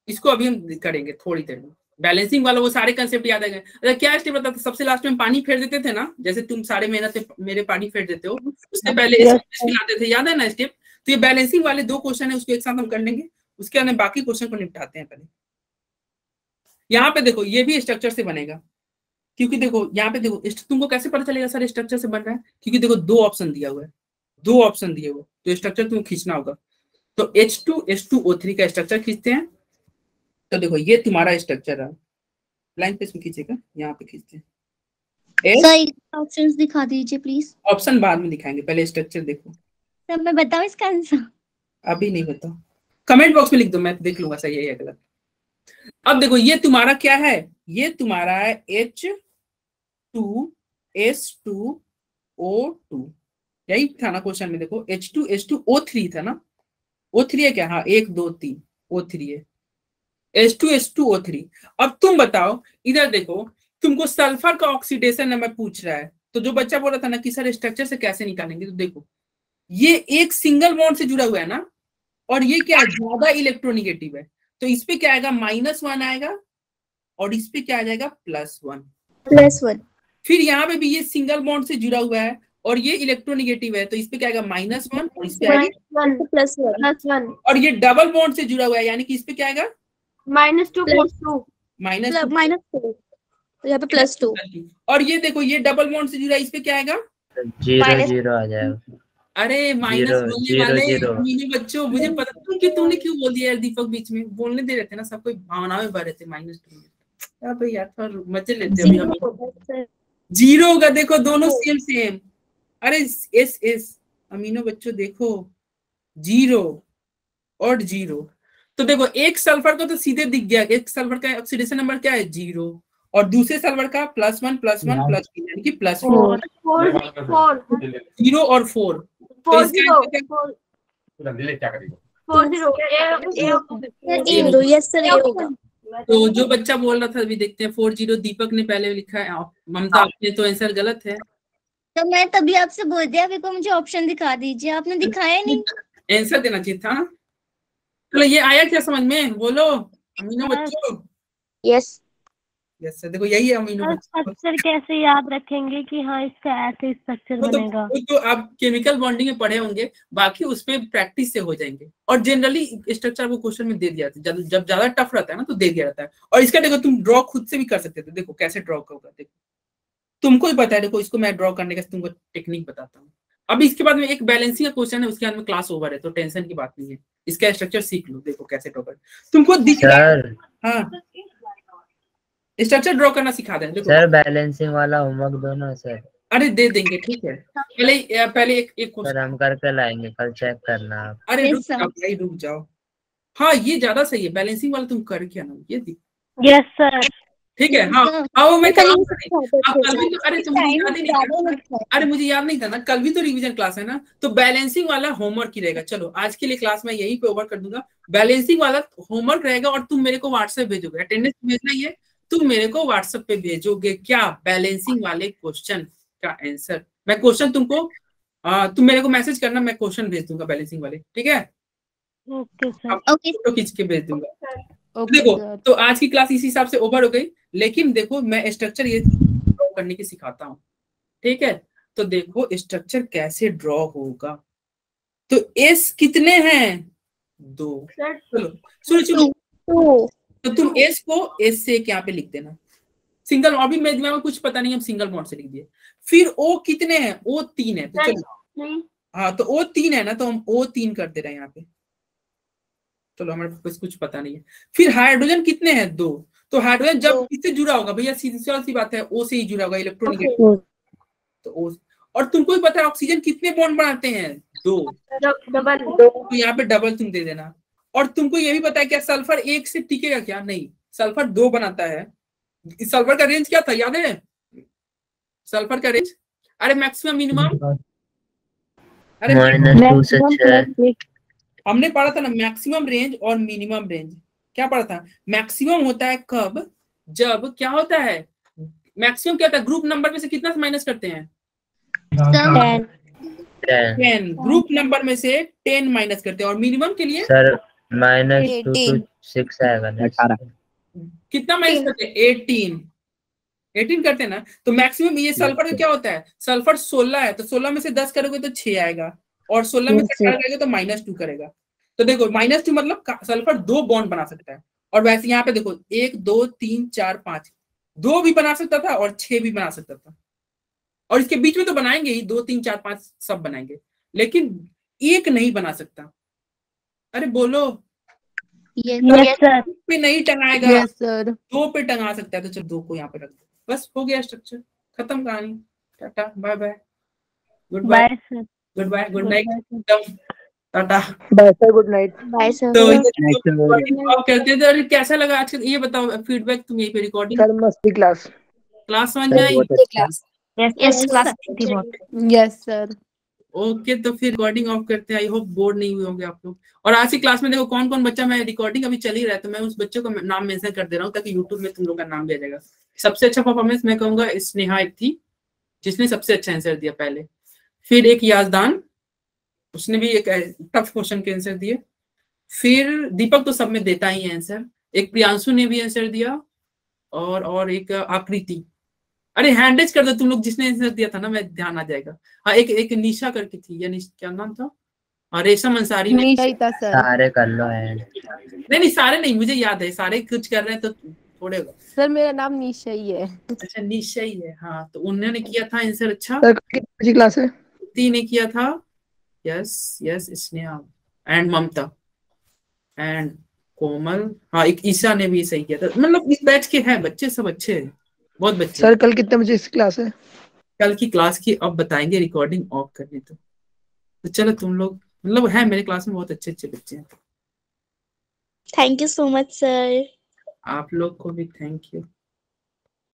इसको अभी हम करेंगे थोड़ी देर में। बैलेंसिंग वाला वो सारे कंसेप्ट याद आ गए। अच्छा क्या स्टेप बताते, सबसे लास्ट में पानी फेर देते थे ना, जैसे तुम सारे मेहनत से मेरे पानी फेर देते हो, उससे पहले पिलाते थे, याद है ना स्टेप। तो ये बैलेंसिंग वाले 2 क्वेश्चन है, उसको एक साथ हम कर लेंगे, उसके बाद बाकी क्वेश्चन को निपटाते हैं। पहले यहाँ पे देखो ये भी स्ट्रक्चर से बनेगा, क्योंकि देखो यहाँ पे देखो तुमको कैसे पता चलेगा सर स्ट्रक्चर से बन रहा है, क्योंकि देखो 2 ऑप्शन दिया हुआ है, 2 ऑप्शन दिए हुए, तो स्ट्रक्चर तुमको खींचना होगा। तो H2H2O3 का स्ट्रक्चर खींचते हैं। तो देखो ये तुम्हारा स्ट्रक्चर है, लाइन पे इसमें खींचेगा, यहाँ पे खींचते हैं। सर ऑप्शंस दिखा दीजिए प्लीज। ऑप्शन बाद में दिखाएंगे, पहले स्ट्रक्चर देखो। सर मैं बताऊं इसका आंसर? अभी नहीं बताओ, कमेंट बॉक्स में लिख दो, मैं देख लूंगा सही है या गलत। अब देखो ये तुम्हारा क्या है, ये तुम्हारा है H2S2O2, यही था ना क्वेश्चन में। देखो H2H2O3 था ना, O3 है क्या, हाँ 1 2 3 O3 है, H2H2O3। अब तुम बताओ, इधर देखो तुमको सल्फर का ऑक्सीडेशन नंबर पूछ रहा है, तो जो बच्चा बोल रहा था ना कि सर स्ट्रक्चर से कैसे निकालेंगे, तो देखो ये एक सिंगल बॉन्ड से जुड़ा हुआ है ना, और ये क्या है ज्यादा इलेक्ट्रोनिगेटिव है, तो इस पे क्या आएगा -1 आएगा, और इस पे क्या आ जाएगा +1। फिर यहाँ पे भी ये सिंगल बॉन्ड से जुड़ा हुआ है और ये इलेक्ट्रोनिगेटिव है, तो इस पे क्या आएगा -1, और इस पे आएगा +1। और ये डबल बॉन्ड से जुड़ा हुआ है, यानी कि इस पे क्या आएगा -2 -2, तो यहाँ पे +2। और ये देखो ये डबल बॉन्ड से जुड़ा है, इस पे क्या आएगा 0 0 आ जाएगा। अरे माइनस बोलने वाले मीनू बच्चों, मुझे पता कि तूने क्यों बोल दिया यार दीपक, बीच में बोलने दे रहे थे ना, सब कोई भावनाओं में भर रहे थे। -2 यार भाई यार थोड़ा मजे लेते हो। 0 होगा, देखो दोनों सेम। अरे एस अमीनो बच्चों देखो 0 और 0, तो देखो एक सल्फर का तो सीधे दिख गया, एक सल्फर का ऑक्सीडेशन नंबर क्या है 0, और दूसरे सल्फर का +1 +1 +3 यानी कि +4 0 और 4। तो इसका तो जो बच्चा बोल रहा था अभी देखते हैं 40, दीपक ने पहले लिखा है, ममता आपने तो आंसर गलत है। तो मैं तभी आपसे बोल दिया, अभी को मुझे ऑप्शन दिखा दीजिए, आपने दिखाया नहीं। आंसर देना चाहिए था। चलो ये आया क्या समझ में, बोलो अमीनो बच्चों। यस यस सर, देखो यही है अमीनो बच्चों। स्ट्रक्चर कैसे याद रखेंगे कि हाँ इसका ऐसे स्ट्रक्चर बनेगा? वो तो आप केमिकल बॉन्डिंग में पढ़े होंगे, बाकी उसमें प्रैक्टिस से हो जाएंगे। और जनरली स्ट्रक्चर वो क्वेश्चन में दे दिया जाता है, जब ज्यादा टफ रहता है ना तो दे दिया जाता है। और इसका देखो तुम ड्रॉ खुद से भी कर सकते थे, देखो कैसे ड्रॉ होगा, देखो तुमको ही पता है। देखो इसको मैं ड्रॉ करने का तुमको टेक्निक बताता हूँ। अब इसके बाद में एक बैलेंसिंग का क्वेश्चन है, उसके बाद में क्लास ओवर है, तो टेंशन की बात नहीं है। इसका स्ट्रक्चर सीख लो, देखो कैसे ड्रॉ कर, तुमको दिख रहा है। हाँ स्ट्रक्चर ड्रॉ करना सिखा दें। देखो सर बैलेंसिंग वाला होमवर्क दो ना सर। अरे दे देंगे, ठीक है। पहले एक सर हम करके लाएंगे, कल चेक करना आप। अरे रुक जाओ भाई, रुक जाओ। हाँ ये ज्यादा सही है, बैलेंसिंग वाला तुम कर क्या ना, ये यस सर। ठीक है। हाँ वो मैं कल भी तो, अरे तो मुझे याद ही नहीं था, अरे मुझे याद नहीं था ना, कल भी तो रिवीजन क्लास है ना, तो बैलेंसिंग वाला होमवर्क ही रहेगा। चलो आज के लिए क्लास में यही पे ओवर कर दूंगा, बैलेंसिंग वाला होमवर्क रहेगा। और तुम मेरे को व्हाट्सएप भेजोगे, अटेंडेंस भेजना ही है, तुम मेरे को व्हाट्सएप पे भेजोगे क्या, बैलेंसिंग वाले क्वेश्चन का आंसर। मैं क्वेश्चन तुमको तुम मेरे को मैसेज करना, मैं क्वेश्चन भेज दूंगा बैलेंसिंग वाले, ठीक है। Okay sir. फोटो खींच के भेज दूंगा। देखो तो आज की क्लास इस हिसाब से ओवर हो गई, लेकिन देखो मैं स्ट्रक्चर ये ड्रॉ करने की सिखाता हूँ, ठीक है। तो देखो स्ट्रक्चर कैसे ड्रॉ होगा। तो एस कितने हैं, 2। चलो सुनो, तो तुम एस को एस से यहाँ पे लिख देना, सिंगल। अभी मेरे दिमाग में कुछ पता नहीं, हम सिंगल बॉन्ड से लिख दिए। फिर ओ कितने हैं, ओ 3 है, तो चलो हाँ तो ओ 3 है ना, तो हम ओ 3 कर दे रहे हैं यहाँ पे। चलो हमारे पास कुछ पता नहीं है। फिर हाइड्रोजन कितने हैं, 2। तो हाइड्रोजन जब इससे जुड़ा होगा भैया, सीधी सी बात है, ओ से ही जुड़ा होगा, इलेक्ट्रॉनिक तो ओ। और तुमको भी पता है ऑक्सीजन कितने बॉन्ड बनाते हैं, 2। तो यहाँ पे डबल तुम दे देना। और तुमको ये भी पता है क्या सल्फर एक से टिकेगा क्या, नहीं, सल्फर 2 बनाता है। सल्फर का रेंज क्या था याद है, सल्फर का रेंज, अरे मैक्सिमम मिनिमम, अरे -2 से 6 हमने पढ़ा था ना, मैक्सिमम रेंज और मिनिमम रेंज। क्या पढ़ा था, मैक्सिमम होता है कब, जब क्या होता है, मैक्सिमम क्या होता है, ग्रुप नंबर में से कितना माइनस करते हैं, 10। ग्रुप नंबर में से 10 माइनस करते हैं। और मिनिमम के लिए सर -2 to 6 आएगा, 18 कितना माइनस करते हैं, 18 करते हैं ना। तो मैक्सिमम ये सल्फर का क्या होता है, सल्फर 16 है, तो 16 में से 10 करोगे तो 6 आएगा, और 16 में से 18 करेगा तो -2 करेगा। तो देखो -2 मतलब सल्फर 2 बॉन्ड बना सकता है। और वैसे यहाँ पे देखो 1 2 3 4 5, 2 भी बना सकता था और 6 भी बना सकता था। और इसके बीच में तो बनाएंगे ही, 2 3 4 5 सब बनाएंगे, लेकिन एक नहीं बना सकता। अरे बोलो, पे नहीं टंगाएगा, 2 पे टंगा सकता है। तो चलो 2 को यहाँ पे रख दो, बस हो गया स्ट्रक्चर, खत्म कहानी। Tata bye bye, goodbye, goodbye, good night, tata bye sir, good night. Bye sir. तो कहते थे, अरे कैसा लगा आज ये बताओ, फीडबैक तुम यही पे रिकॉर्डिंग। सर मस्ती क्लास समझ में आई, यस क्लास थी बहुत। Yes sir. ओके तो फिर रिकॉर्डिंग ऑफ करते हैं। आई होप बोर नहीं हुए होंगे आप लोग। और आज की क्लास में देखो कौन कौन बच्चा, मैं रिकॉर्डिंग अभी चल ही रहा है तो मैं उस बच्चों का नाम मेंशन कर दे रहा हूँ, ताकि यूट्यूब में तुम लोग का नाम भी आ जाएगा। सबसे अच्छा परफॉर्मेंस मैं कहूंगा स्नेहा एक थी, जिसने सबसे अच्छा आंसर दिया पहले। फिर एक याजदान, उसने भी एक टफ क्वेश्चन के आंसर दिए। फिर दीपक तो सब में देता ही है आंसर। एक प्रियांशु ने भी आंसर दिया, और एक आकृति। अरे हैंड रेज कर दो तुम लोग जिसने आंसर दिया था ना, मैं ध्यान आ जाएगा। हाँ एक निशा करके थी, या क्या नाम था, रेशम अंसारी ने। सारे कर लो ऐड। नहीं सारे नहीं, मुझे याद है, सारे कुछ कर रहे हैं तो थोड़े होगा। सर मेरा नाम निशा ही है। अच्छा निशा ही है, हाँ तो उन्होंने किया था आंसर अच्छा। सर कितनी क्लास है, 3 ने किया था, yes Sneha and Mamta and Komal. हाँ एक ईशा ने भी सही किया था। मतलब इस बैच के हैं बच्चे, सब अच्छे हैं, बहुत बच्चे। सर कल कितने बजे इस क्लास है, कल की क्लास की अब बताएंगे, रिकॉर्डिंग ऑफ करने तो चलो तुम लोग, मतलब है मेरे क्लास में बहुत अच्छे बच्चे हैं। Thank you so much sir. आप लोग को भी थैंक यू।